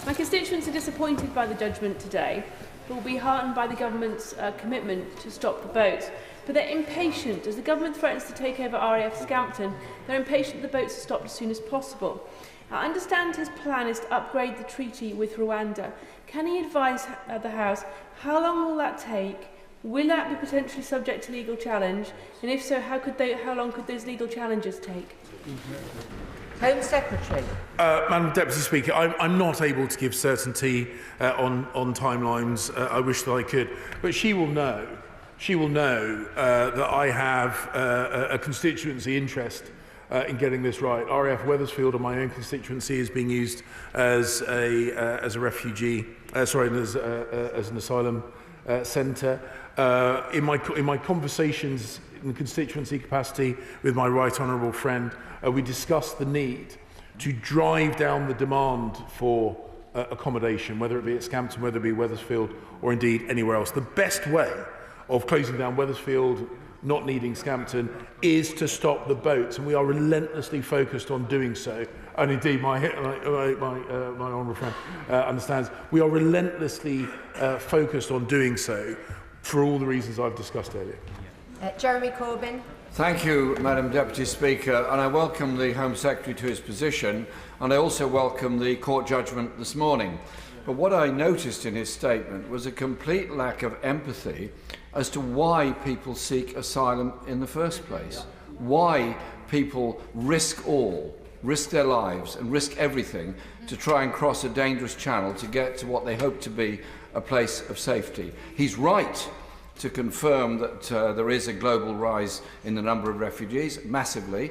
My constituents are disappointed by the judgment today, but will be heartened by the government's commitment to stop the boats. But they're impatient. As the government threatens to take over RAF Scampton, they're impatient that the boats are stopped as soon as possible. I understand his plan is to upgrade the treaty with Rwanda. Can he advise the House how long will that take? Will that be potentially subject to legal challenge? And if so, how long could those legal challenges take? Home Secretary. Madam Deputy Speaker, I'm not able to give certainty on timelines. I wish that I could, but she will know. She will know that I have a constituency interest in getting this right. RAF Wethersfield, in my own constituency, is being used as a refugee, as an asylum centre. In my conversations in constituency capacity with my right honourable friend, we discussed the need to drive down the demand for accommodation, whether it be at Scampton, whether it be Wethersfield, or indeed anywhere else. The best way of closing down Wethersfield, not needing Scampton, is to stop the boats, and we are relentlessly focused on doing so. And indeed, my honourable friend understands we are relentlessly focused on doing so for all the reasons I've discussed earlier. Jeremy Corbyn. Thank you, Madam Deputy Speaker, and I welcome the Home Secretary to his position, and I also welcome the court judgment this morning. But what I noticed in his statement was a complete lack of empathy as to why people seek asylum in the first place, why people risk all risk their lives and risk everything to try and cross a dangerous channel to get to what they hope to be a place of safety. He's right to confirm that there is a global rise in the number of refugees, massively.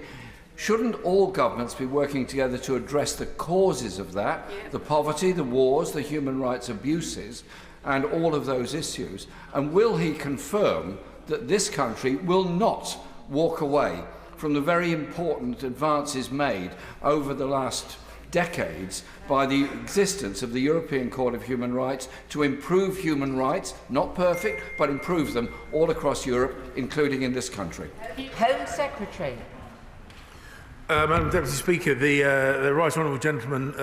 Shouldn't all governments be working together to address the causes of that, the poverty, the wars, the human rights abuses, and all of those issues? And will he confirm that this country will not walk away from the very important advances made over the last decades by the existence of the European Court of Human Rights to improve human rights, not perfect, but improve them all across Europe, including in this country? Home Secretary. Madam Deputy Speaker, the Right Honourable Gentleman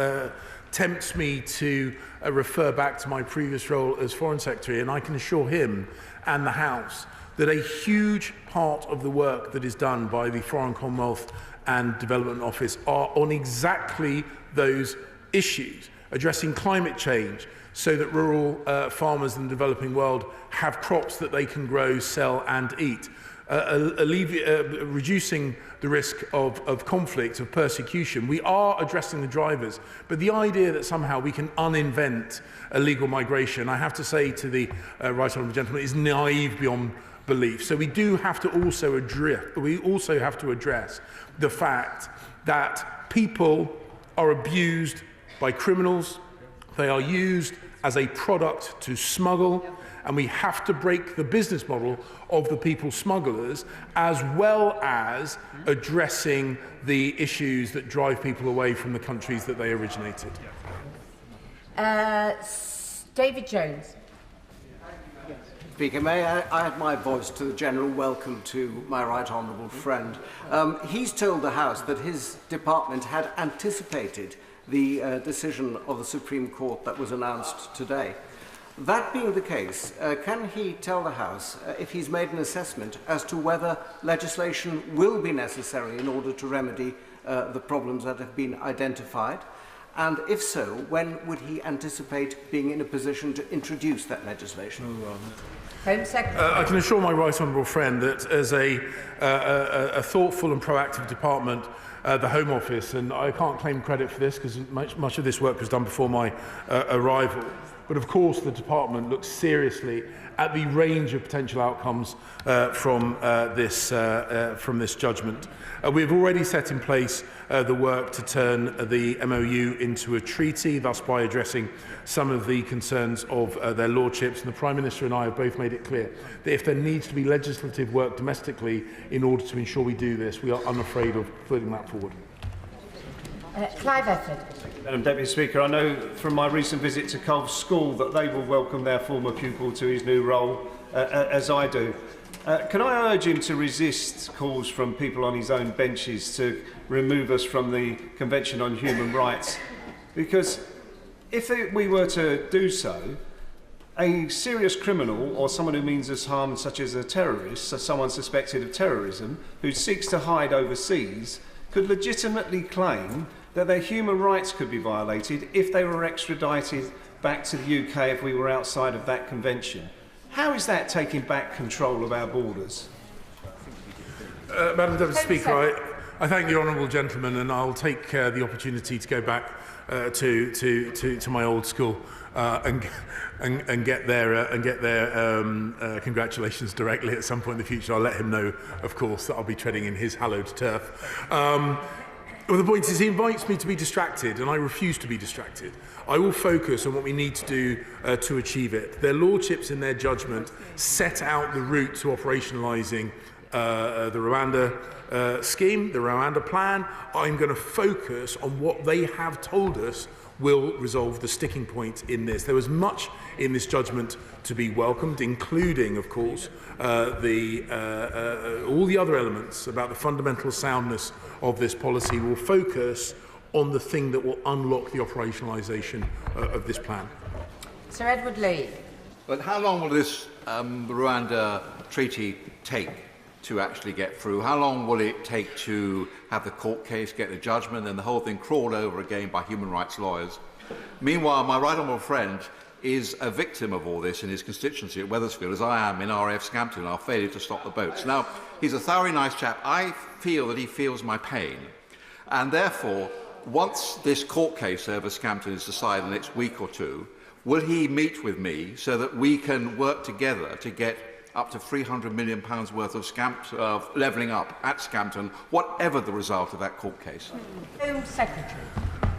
tempts me to refer back to my previous role as Foreign Secretary, and I can assure him and the House that a huge part of the work that is done by the Foreign Commonwealth and Development Office are on exactly those issues, addressing climate change so that rural farmers in the developing world have crops that they can grow, sell and eat, reducing the risk of conflict, of persecution. We are addressing the drivers, but the idea that somehow we can uninvent illegal migration, I have to say to the Right Honourable Gentleman, is naive beyond belief. So we do have to also address the fact that people are abused by criminals, they are used as a product to smuggle, and we have to break the business model of the people smugglers, as well as addressing the issues that drive people away from the countries that they originated. David Jones. Speaker, may I add my voice to the general welcome to my right honourable friend. He's told the House that his department had anticipated the decision of the Supreme Court that was announced today. That being the case, can he tell the House if he's made an assessment as to whether legislation will be necessary in order to remedy the problems that have been identified? And if so, when would he anticipate being in a position to introduce that legislation? Home Secretary. I can assure my right honourable friend that as a thoughtful and proactive department, the Home Office, and I can't claim credit for this because much of this work was done before my arrival, but of course the department looks seriously at the range of potential outcomes from this judgment. We've already set in place the work to turn the MOU into a treaty, thus by addressing some of the concerns of their lordships. And the Prime Minister and I have both made it clear that if there needs to be legislative work domestically in order to ensure we do this, we are unafraid of putting that forward. Clive Efford. Madam Deputy Speaker, I know from my recent visit to Cove School that they will welcome their former pupil to his new role, as I do. Can I urge him to resist calls from people on his own benches to remove us from the Convention on Human Rights? Because if we were to do so, a serious criminal or someone who means us harm, such as a terrorist, so someone suspected of terrorism, who seeks to hide overseas, could legitimately claim that their human rights could be violated if they were extradited back to the UK if we were outside of that convention. How is that taking back control of our borders? Madam Deputy Speaker, I thank the honourable gentleman, and I'll take the opportunity to go back to my old school and get their congratulations directly at some point in the future. I'll let him know, of course, that I'll be treading in his hallowed turf. Well, the point is, he invites me to be distracted, and I refuse to be distracted. I will focus on what we need to do to achieve it. Their lordships, in their judgment, set out the route to operationalising the Rwanda scheme, the Rwanda plan. I'm going to focus on what they have told us will resolve the sticking point in this. There was much in this judgment to be welcomed, including, of course, all the other elements about the fundamental soundness of this policy. Will focus on the thing that will unlock the operationalisation of this plan. Sir Edward Lee. But how long will this Rwanda treaty take to actually get through? How long will it take to have the court case, get the judgment, and the whole thing crawled over again by human rights lawyers? Meanwhile, my right honourable friend is a victim of all this in his constituency at Wethersfield, as I am in RAF Scampton, our failure to stop the boats. Now, he's a thoroughly nice chap. I feel that he feels my pain. And therefore, once this court case over Scampton is decided in the next week or two, will he meet with me so that we can work together to get up to £300 million worth of levelling up at Scampton, whatever the result of that court case? Home Secretary.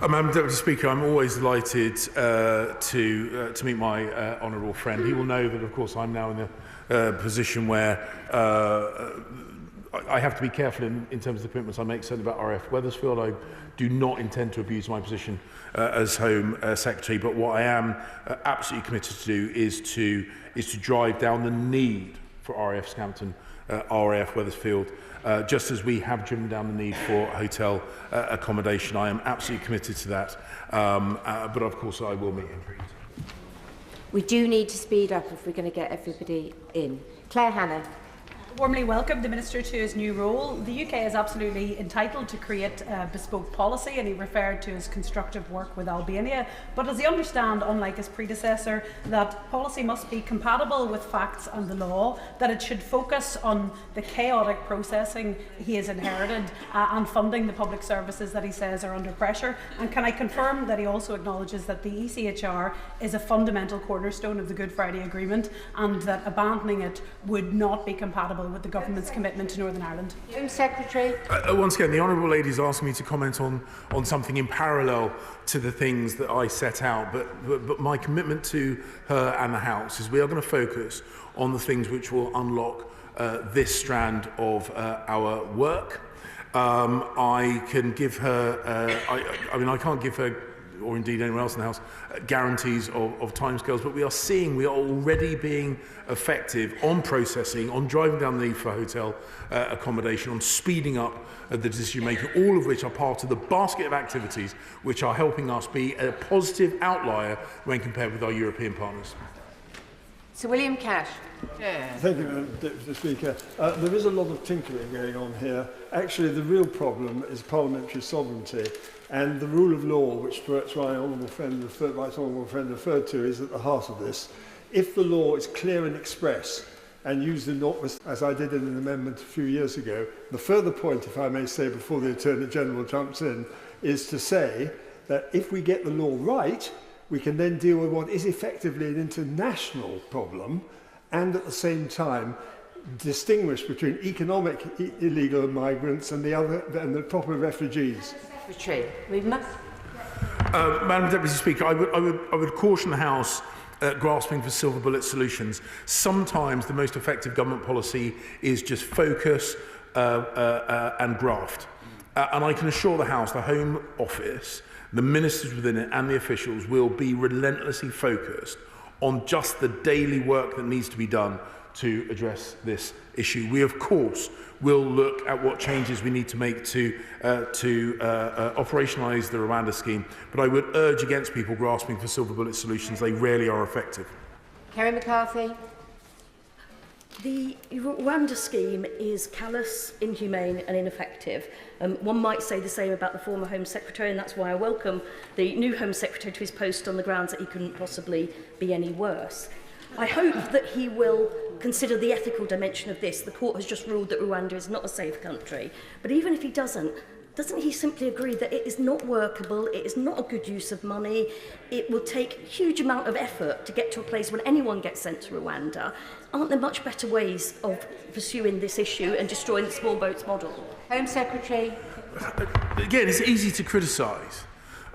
Madam Deputy Speaker, I'm always delighted to meet my honourable friend. He will know that, of course, I'm now in a position where I have to be careful in terms of the commitments I make, certainly about RF Wethersfield. I do not intend to abuse my position as Home Secretary, but what I am absolutely committed to do is to drive down the need for RAF Scampton, RAF Wethersfield, just as we have driven down the need for hotel accommodation. I am absolutely committed to that, but of course I will meet him. We do need to speed up if we're going to get everybody in. Claire Hannah. Warmly welcome the Minister to his new role. The UK is absolutely entitled to create a bespoke policy, and he referred to his constructive work with Albania. But does he understand, unlike his predecessor, that policy must be compatible with facts and the law, that it should focus on the chaotic processing he has inherited and funding the public services that he says are under pressure? And can I confirm that he also acknowledges that the ECHR is a fundamental cornerstone of the Good Friday Agreement, and that abandoning it would not be compatible with the government's commitment to Northern Ireland? Home Secretary. Once again, the honourable lady has asked me to comment on something in parallel to the things that I set out, but my commitment to her and the House is we are going to focus on the things which will unlock this strand of our work. I can give her, I can't give her, or indeed anyone else in the House, guarantees of timescales, but we are already being effective on processing, on driving down the need for hotel accommodation, on speeding up the decision making, all of which are part of the basket of activities which are helping us be a positive outlier when compared with our European partners. Sir William Cash. Thank you, Madam Deputy Speaker. There is a lot of tinkering going on here. Actually, the real problem is parliamentary sovereignty, and the rule of law, which my honourable friend referred to, is at the heart of this. If the law is clear and express, and use the not, as I did in an amendment a few years ago, the further point, if I may say, before the Attorney General jumps in, is to say that if we get the law right, we can then deal with what is effectively an international problem, and at the same time distinguish between economic illegal migrants and the proper refugees. Madam Deputy Speaker, I would caution the House grasping for silver bullet solutions. Sometimes the most effective government policy is just focus and graft. And I can assure the House, the Home Office, the ministers within it and the officials will be relentlessly focused on just the daily work that needs to be done to address this issue. We, of course, will look at what changes we need to make to operationalise the Rwanda scheme, but I would urge against people grasping for silver bullet solutions. They rarely are effective. Kerry McCarthy. The Rwanda scheme is callous, inhumane and ineffective. One might say the same about the former Home Secretary, and that's why I welcome the new Home Secretary to his post on the grounds that he couldn't possibly be any worse. I hope that he will consider the ethical dimension of this. The court has just ruled that Rwanda is not a safe country. But even if he doesn't he simply agree that it is not workable, it is not a good use of money, it will take a huge amount of effort to get to a place when anyone gets sent to Rwanda? Aren't there much better ways of pursuing this issue and destroying the small boats model? Home Secretary. Again, it's easy to criticise.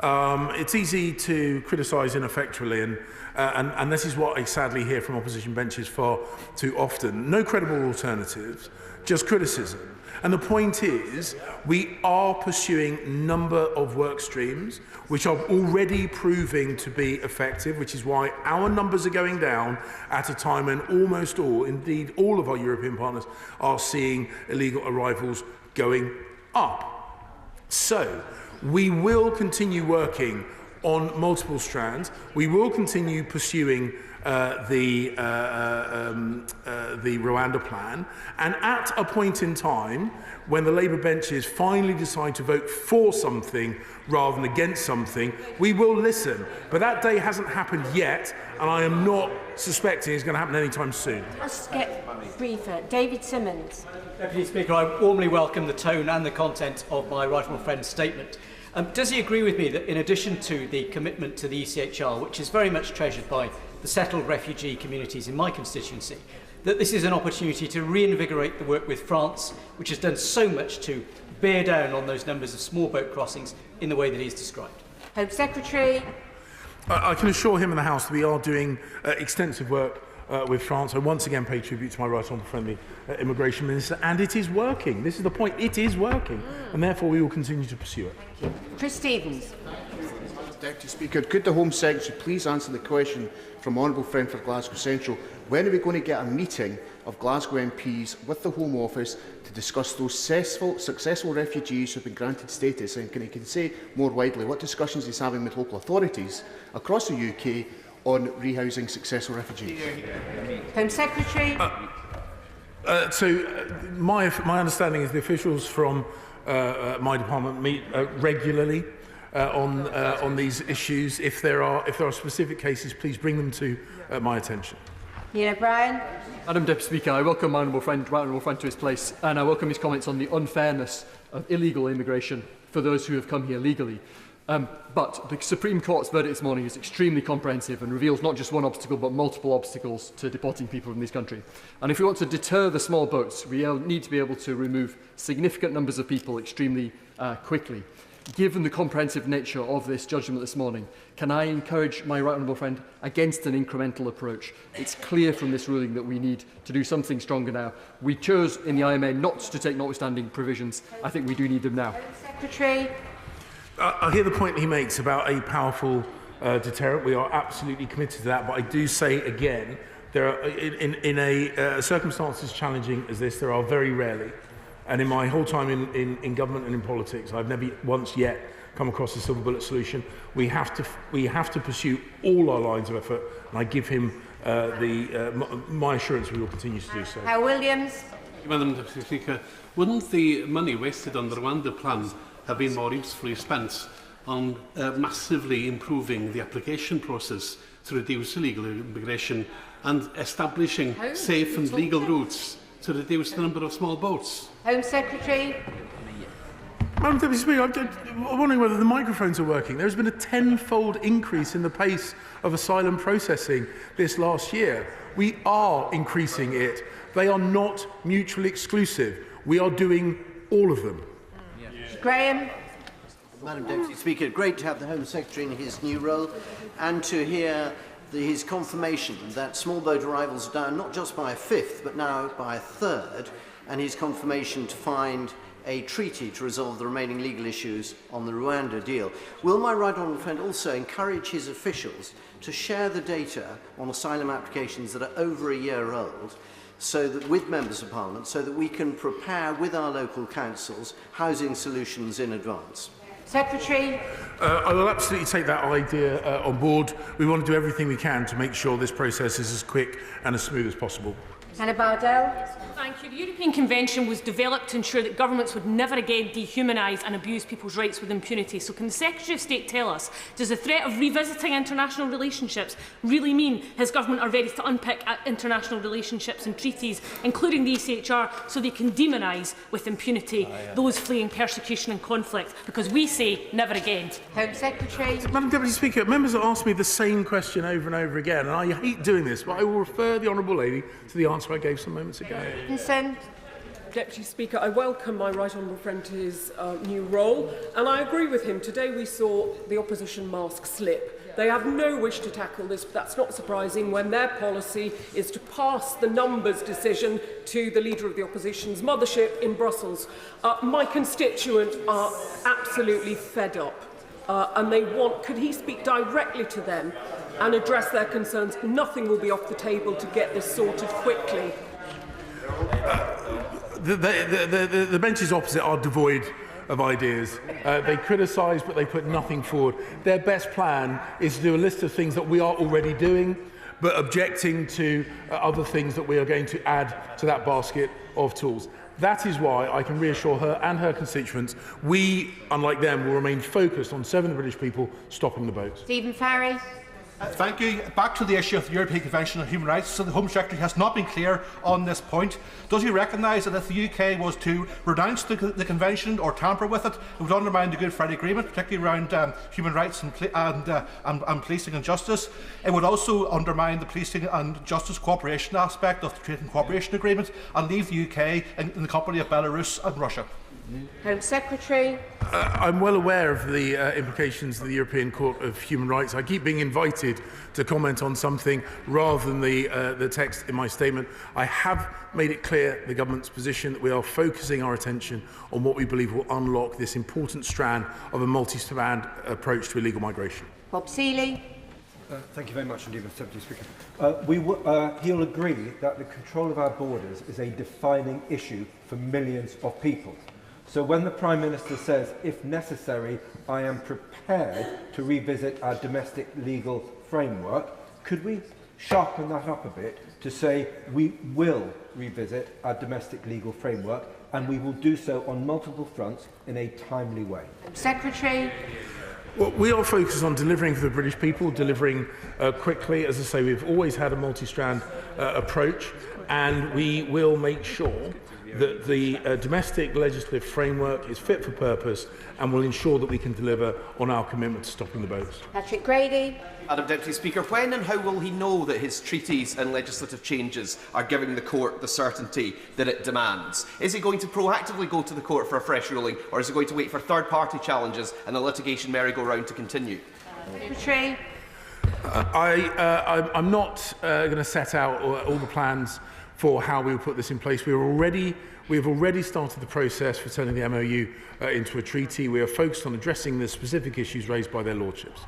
It's easy to criticise ineffectually, and this is what I sadly hear from opposition benches far too often. No credible alternatives, just criticism. And the point is, we are pursuing a number of work streams which are already proving to be effective, which is why our numbers are going down at a time when almost all, indeed all of our European partners, are seeing illegal arrivals going up. So, we will continue working on multiple strands. We will continue pursuing the Rwanda plan, and at a point in time when the Labour benches finally decide to vote for something rather than against something, we will listen. But that day hasn't happened yet, and I am not suspecting it's going to happen anytime soon. Let's get briefer. David Simmons. Deputy Speaker, I warmly welcome the tone and the content of my right honourable friend's statement. Does he agree with me that in addition to the commitment to the ECHR, which is very much treasured by the settled refugee communities in my constituency, that this is an opportunity to reinvigorate the work with France, which has done so much to bear down on those numbers of small boat crossings in the way that he has described? Home Secretary. I can assure him and the House that we are doing extensive work with France. I once again pay tribute to my right honourable friend, the Immigration Minister, and it is working. This is the point. It is working, and therefore we will continue to pursue it. Thank you. Chris Stevens. Deputy Speaker, could the Home Secretary please answer the question from Honourable Friend for Glasgow Central? When are we going to get a meeting of Glasgow MPs with the Home Office to discuss those successful refugees who have been granted status? And can he say more widely what discussions he's having with local authorities across the UK on rehousing successful refugees? Home Secretary. My understanding is the officials from my department meet regularly on these issues. If there are specific cases, please bring them to my attention. Neil O'Brien. Madam Deputy Speaker, I welcome my honourable friend to his place, and I welcome his comments on the unfairness of illegal immigration for those who have come here legally. But the Supreme Court's verdict this morning is extremely comprehensive and reveals not just one obstacle but multiple obstacles to deporting people from this country. And if we want to deter the small boats, we need to be able to remove significant numbers of people extremely quickly. Given the comprehensive nature of this judgment this morning, can I encourage my right honourable friend against an incremental approach? It's clear from this ruling that we need to do something stronger now. We chose in the IMA not to take notwithstanding provisions. I think we do need them now. Secretary. I hear the point he makes about a powerful deterrent. We are absolutely committed to that. But I do say again, there are, in circumstances challenging as this, there are very rarely, and in my whole time in government and in politics, I've never once yet come across a silver bullet solution. We have to pursue all our lines of effort, and I give him my assurance we will continue to do so. Hal Williams. Madam Deputy Speaker, wouldn't the money wasted on the Rwanda plan have been more usefully spent on massively improving the application process to reduce illegal immigration and establishing safe and legal routes to reduce the number of small boats? Home Secretary. Madam Deputy Speaker, I'm wondering whether the microphones are working. There has been a tenfold increase in the pace of asylum processing this last year. We are increasing it. They are not mutually exclusive. We are doing all of them. Graham. Madam Deputy Speaker, great to have the Home Secretary in his new role and to hear his confirmation that small boat arrivals are down not just by a fifth but now by a third, and his confirmation to find a treaty to resolve the remaining legal issues on the Rwanda deal. Will my right honourable friend also encourage his officials to share the data on asylum applications that are over a year old, so that with members of Parliament, so that we can prepare with our local councils housing solutions in advance? Secretary. I will absolutely take that idea on board. We want to do everything we can to make sure this process is as quick and as smooth as possible. Hannah Bardell. Thank you. The European Convention was developed to ensure that governments would never again dehumanise and abuse people's rights with impunity. So can the Secretary of State tell us, does the threat of revisiting international relationships really mean his government are ready to unpick international relationships and treaties, including the ECHR, so they can demonise with impunity those fleeing persecution and conflict? Because we say never again. Home Secretary. Madam Deputy Speaker, members have asked me the same question over and over again, and I hate doing this, but I will refer the Honourable Lady to the answer I gave some moments ago. Deputy Speaker, I welcome my right honourable friend to his new role, and I agree with him. Today we saw the opposition mask slip. They have no wish to tackle this, but that's not surprising when their policy is to pass the numbers decision to the Leader of the Opposition's mothership in Brussels. My constituents are absolutely fed up, and they want, could he speak directly to them and address their concerns? Nothing will be off the table to get this sorted quickly. The benches opposite are devoid of ideas. They criticise, but they put nothing forward. Their best plan is to do a list of things that we are already doing, but objecting to other things that we are going to add to that basket of tools. That is why I can reassure her and her constituents we, unlike them, will remain focused on serving the British people, stopping the boats. Stephen Farry. Thank you. Back to the issue of the European Convention on Human Rights. So the Home Secretary has not been clear on this point. Does he recognise that if the UK was to renounce the Convention or tamper with it, it would undermine the Good Friday Agreement, particularly around human rights and policing and justice? It would also undermine the policing and justice cooperation aspect of the Trade and Cooperation Agreement and leave the UK in the company of Belarus and Russia. Home Secretary. I'm well aware of the implications of the European Court of Human Rights. I keep being invited to comment on something rather than the text in my statement. I have made it clear the government's position that we are focusing our attention on what we believe will unlock this important strand of a multi-strand approach to illegal migration. Bob Seeley. Thank you very much indeed, Mr Deputy Speaker. He'll agree that the control of our borders is a defining issue for millions of people. So when the Prime Minister says, if necessary, I am prepared to revisit our domestic legal framework, could we sharpen that up a bit to say we will revisit our domestic legal framework and we will do so on multiple fronts in a timely way? Secretary. Well, we are focused on delivering for the British people, delivering quickly. As I say, we've always had a multi-strand approach, and we will make sure that the domestic legislative framework is fit for purpose and will ensure that we can deliver on our commitment to stopping the boats. Patrick Grady. Madam Deputy Speaker, when and how will he know that his treaties and legislative changes are giving the court the certainty that it demands? Is he going to proactively go to the court for a fresh ruling, or is he going to wait for third-party challenges and the litigation merry-go-round to continue? Secretary. I'm not going to set out all the plans for how we will put this in place. We have already started the process for turning the MOU into a treaty. We are focused on addressing the specific issues raised by their lordships.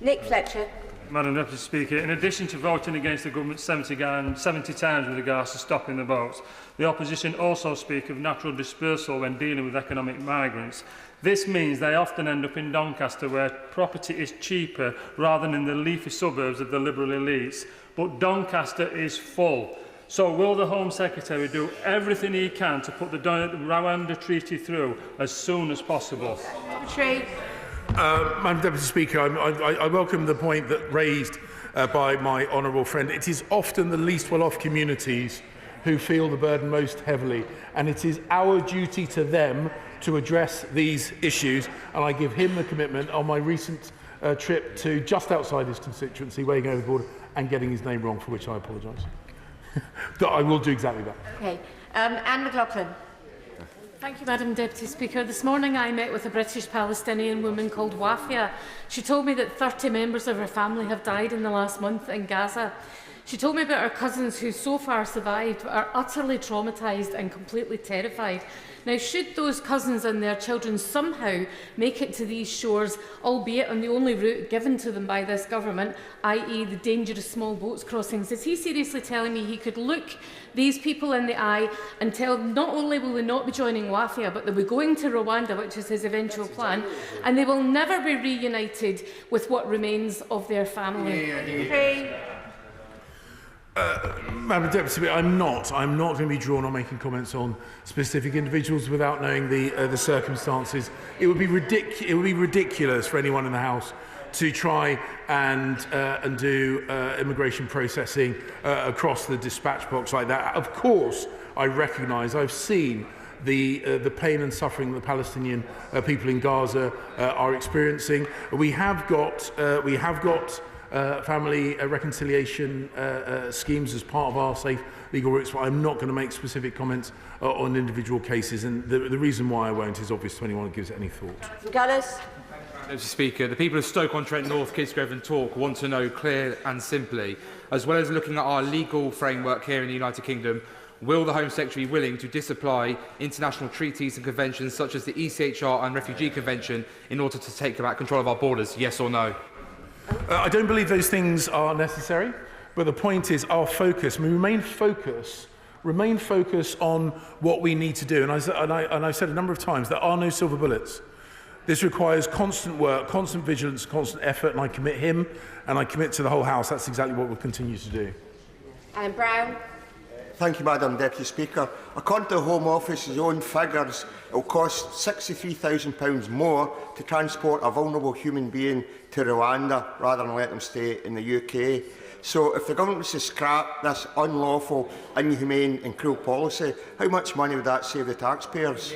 Nick Fletcher. Madam Deputy Speaker, in addition to voting against the government 70 times with regards to stopping the boats, the opposition also speak of natural dispersal when dealing with economic migrants. This means they often end up in Doncaster, where property is cheaper rather than in the leafy suburbs of the Liberal elites. But Doncaster is full. So will the Home Secretary do everything he can to put the Rwanda Treaty through as soon as possible? Secretary. Madam Deputy Speaker, I welcome the point that raised by my honourable friend. It is often the least well-off communities who feel the burden most heavily, and it is our duty to them to address these issues, and I give him the commitment on my recent trip to just outside his constituency, weighing over the border and getting his name wrong, for which I apologise. That I will do exactly that. Okay. Anne McLaughlin. Thank you, Madam Deputy Speaker. This morning I met with a British Palestinian woman called Wafia. She told me that 30 members of her family have died in the last month in Gaza. She told me about her cousins who so far survived but are utterly traumatised and completely terrified. Now, should those cousins and their children somehow make it to these shores, albeit on the only route given to them by this government, i.e. the dangerous small boats crossings, is he seriously telling me he could look these people in the eye and tell them not only will they not be joining Wafia, but they'll be going to Rwanda, which is his eventual plan, and they will never be reunited with what remains of their family? Madam Deputy Speaker, I'm not going to be drawn on making comments on specific individuals without knowing the circumstances. It would be ridiculous for anyone in the House to try and do immigration processing across the dispatch box like that. Of course, I recognise, I've seen the pain and suffering the Palestinian people in Gaza are experiencing. We have got family reconciliation schemes as part of our safe legal routes, but I'm not going to make specific comments on individual cases, and the reason why I won't is obvious to anyone who gives it any thought. Gullis. Mr Speaker, the people of Stoke-on-Trent North, Kidsgrove and Tork want to know clear and simply, as well as looking at our legal framework here in the United Kingdom, will the Home Secretary be willing to disapply international treaties and conventions such as the ECHR and Refugee Convention in order to take back control of our borders, yes or no? I don't believe those things are necessary, but the point is our focus. We remain focused remain focused on what we need to do. And I've said a number of times, there are no silver bullets. This requires constant work, constant vigilance, constant effort, and I commit him and I commit to the whole House. That's exactly what we'll continue to do. Alan Brown. Thank you, Madam Deputy Speaker. According to the Home Office's own figures, it will cost £63,000 more to transport a vulnerable human being to Rwanda rather than let them stay in the UK. So if the government was to scrap this unlawful, inhumane and cruel policy, how much money would that save the taxpayers?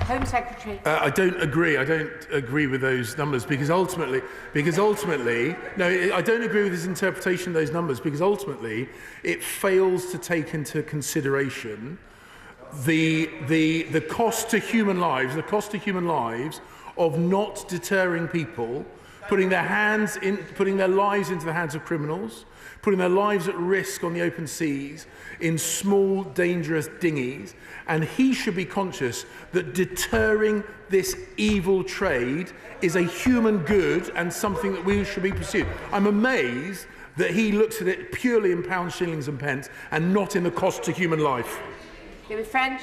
Home Secretary. I don't agree. I don't agree with those numbers because ultimately, no, I don't agree with his interpretation of those numbers because ultimately it fails to take into consideration the cost to human lives, of not deterring people, putting their lives into the hands of criminals, putting their lives at risk on the open seas in small, dangerous dinghies. And he should be conscious that deterring this evil trade is a human good and something that we should be pursued. I'm amazed that he looks at it purely in pounds, shillings and pence and not in the cost to human life. David French.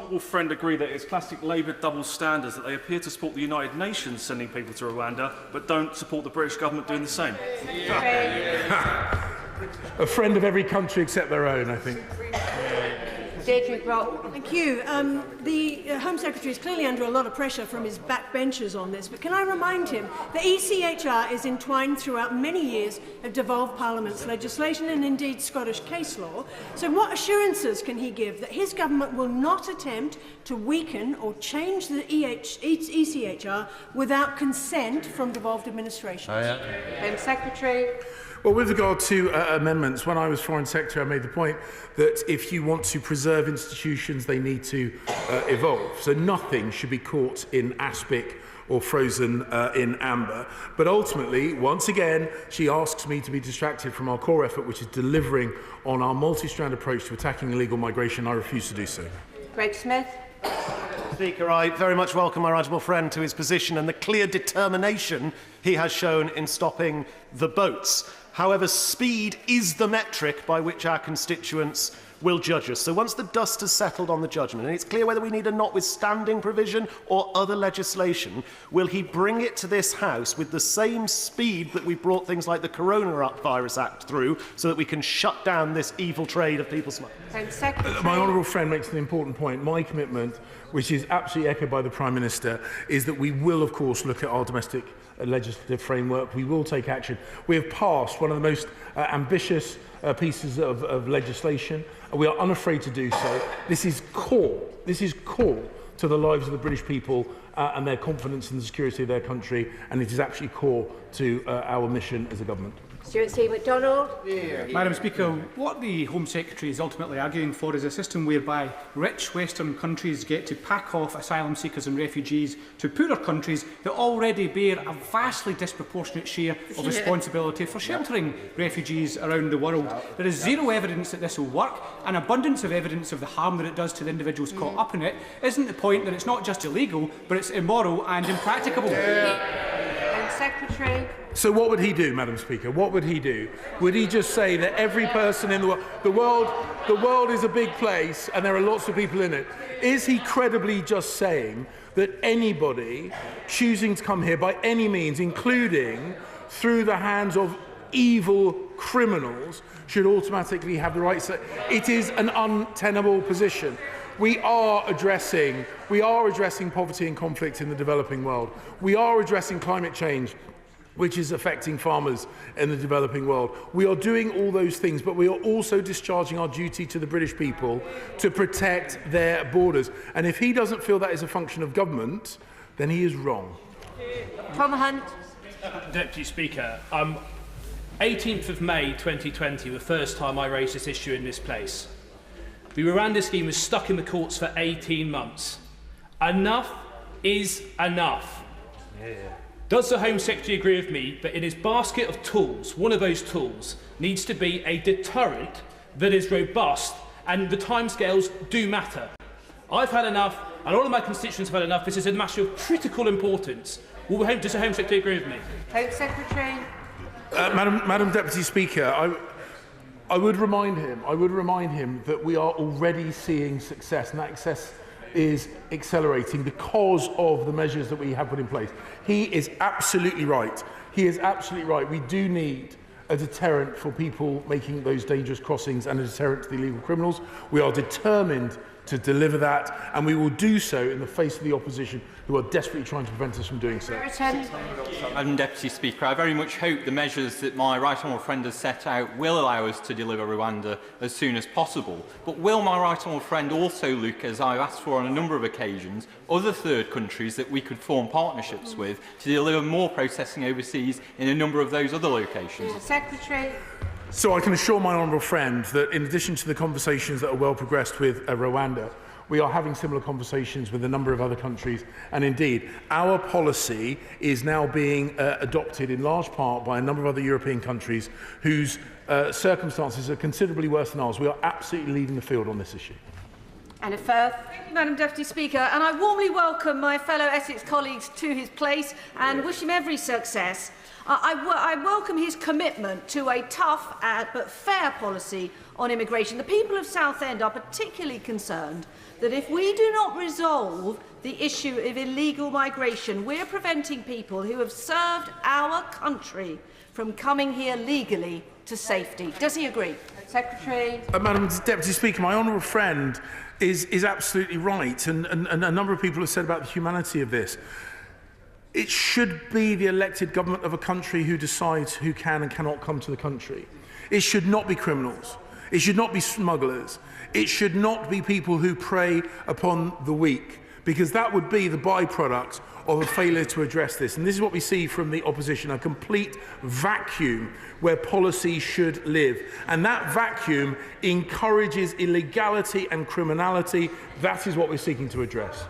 Will friend agree that it's classic Labour double standards that they appear to support the United Nations sending people to Rwanda but don't support the British government doing the same? A friend of every country except their own, I think. Thank you. The Home Secretary is clearly under a lot of pressure from his backbenchers on this, but can I remind him that ECHR is entwined throughout many years of devolved Parliament's legislation and indeed Scottish case law. So what assurances can he give that his government will not attempt to weaken or change the ECHR without consent from devolved administrations? Home Secretary. Well, with regard to amendments, when I was Foreign Secretary, I made the point that if you want to preserve institutions, they need to evolve. So nothing should be caught in aspic or frozen in amber. But ultimately, once again, she asks me to be distracted from our core effort, which is delivering on our multi-strand approach to attacking illegal migration. I refuse to do so. Greg Smith. Speaker, I very much welcome my honourable friend to his position and the clear determination he has shown in stopping the boats. However, speed is the metric by which our constituents will judge us. So once the dust has settled on the judgment, and it's clear whether we need a notwithstanding provision or other legislation, will he bring it to this House with the same speed that we brought things like the Coronavirus Act through so that we can shut down this evil trade of people smuggling? My honourable friend makes an important point. My commitment, which is absolutely echoed by the Prime Minister, is that we will, of course, look at our domestic legislative framework. We will take action. We have passed one of the most ambitious pieces of legislation. We are unafraid to do so. This is core. This is core to the lives of the British people and their confidence in the security of their country, and it is absolutely core to our mission as a government. Stuart C. MacDonald. Madam Speaker, what the Home Secretary is ultimately arguing for is a system whereby rich Western countries get to pack off asylum seekers and refugees to poorer countries that already bear a vastly disproportionate share of responsibility for sheltering refugees around the world. There is zero evidence that this will work. An abundance of evidence of the harm that it does to the individuals caught up in it. Isn't the point that it's not just illegal, but it's immoral and impracticable? Secretary. So what would he do, Madam Speaker? What would he do? Would he just say that every person in the world is a big place and there are lots of people in it? Is he credibly just saying that anybody choosing to come here by any means, including through the hands of evil criminals, should automatically have the right to? It is an untenable position. We are addressing poverty and conflict in the developing world. We are addressing climate change, which is affecting farmers in the developing world. We are doing all those things, but we are also discharging our duty to the British people to protect their borders. And if he doesn't feel that is a function of government, then he is wrong. Tom Hunt. Deputy Speaker, 18th of May 2020, the first time I raised this issue in this place. The Rwanda scheme was stuck in the courts for 18 months. Enough is enough. Does the Home Secretary agree with me that in his basket of tools, one of those tools needs to be a deterrent that is robust, and the timescales do matter? I've had enough, and all of my constituents have had enough. This is a matter of critical importance. Does the Home Secretary agree with me? Home Secretary. Madam Deputy Speaker, I would remind him that we are already seeing success, and that success is accelerating because of the measures that we have put in place. He is absolutely right. He is absolutely right. We do need a deterrent for people making those dangerous crossings and a deterrent to the illegal criminals. We are determined to deliver that, and we will do so in the face of the opposition who are desperately trying to prevent us from doing so. Madam Deputy Speaker, I very much hope the measures that my right honourable friend has set out will allow us to deliver Rwanda as soon as possible. But will my right honourable friend also look, as I've asked for on a number of occasions, other third countries that we could form partnerships with to deliver more processing overseas in a number of those other locations? Secretary. So I can assure my honourable friend that in addition to the conversations that are well progressed with Rwanda, we are having similar conversations with a number of other countries, and indeed our policy is now being adopted in large part by a number of other European countries whose circumstances are considerably worse than ours. We are absolutely leading the field on this issue. Anna Firth. Thank you, Madam Deputy Speaker, and I warmly welcome my fellow Essex colleagues to his place and wish him every success. I welcome his commitment to a tough but fair policy on immigration. The people of Southend are particularly concerned that if we do not resolve the issue of illegal migration, we're preventing people who have served our country from coming here legally to safety. Does he agree? Secretary. Madam Deputy Speaker, my honourable friend is absolutely right, and a number of people have said about the humanity of this. It should be the elected government of a country who decides who can and cannot come to the country. It should not be criminals. It should not be smugglers. It should not be people who prey upon the weak, because that would be the byproduct of a failure to address this. And this is what we see from the opposition, a complete vacuum where policy should live. And that vacuum encourages illegality and criminality. That is what we're seeking to address.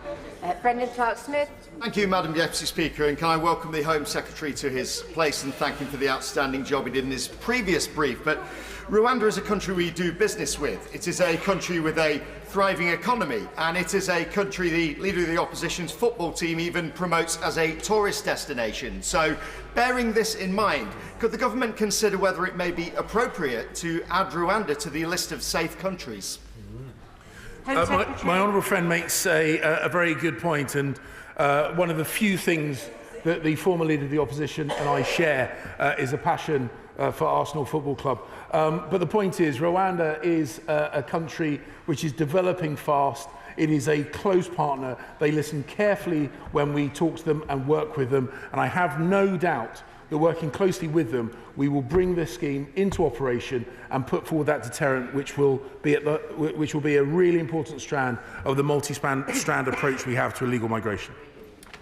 Brendan Clark-Smith. Thank you, Madam Deputy Speaker, and can I welcome the Home Secretary to his place and thank him for the outstanding job he did in his previous brief. But Rwanda is a country we do business with. It is a country with a thriving economy, and it is a country the leader of the opposition's football team even promotes as a tourist destination. So, bearing this in mind, could the government consider whether it may be appropriate to add Rwanda to the list of safe countries? My honourable friend makes a very good point, and one of the few things that the former leader of the opposition and I share is a passion for Arsenal Football Club. But the point is, Rwanda is a country which is developing fast. It is a close partner. They listen carefully when we talk to them and work with them, and I have no doubt that working closely with them, we will bring this scheme into operation and put forward that deterrent, which will be a really important strand of the multi-strand approach we have to illegal migration.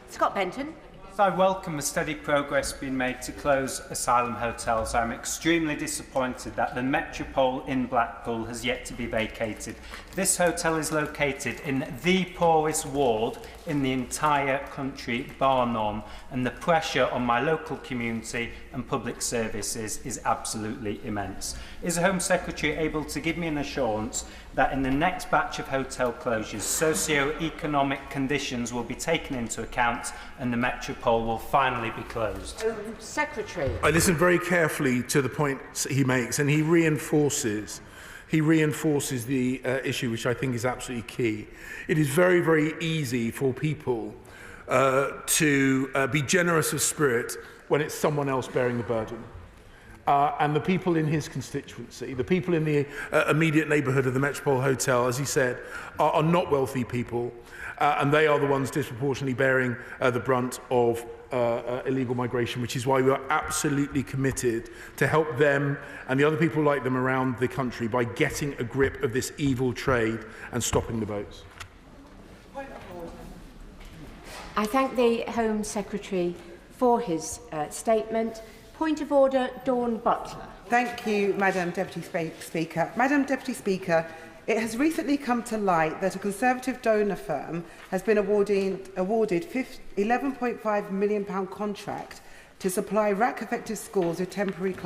Scott Benton. I welcome the steady progress being made to close asylum hotels. I'm extremely disappointed that the Metropole in Blackpool has yet to be vacated. This hotel is located in the poorest ward in the entire country, bar none, and the pressure on my local community and public services is absolutely immense. Is the Home Secretary able to give me an assurance that in the next batch of hotel closures, socio-economic conditions will be taken into account and the Metropole will finally be closed? Secretary. I listened very carefully to the points he makes, and he reinforces the issue, which I think is absolutely key. It is very, very easy for people to be generous of spirit when it's someone else bearing the burden. And the people in his constituency, the people in the immediate neighbourhood of the Metropole Hotel, as he said, are not wealthy people, and they are the ones disproportionately bearing the brunt of illegal migration, which is why we are absolutely committed to help them and the other people like them around the country by getting a grip of this evil trade and stopping the boats. I thank the Home Secretary for his statement. Point of order, Dawn Butler. Thank you, Madam Deputy Speaker. Madam Deputy Speaker, it has recently come to light that a Conservative donor firm has been awarded £11.5 million contract to supply RAC-affected schools with temporary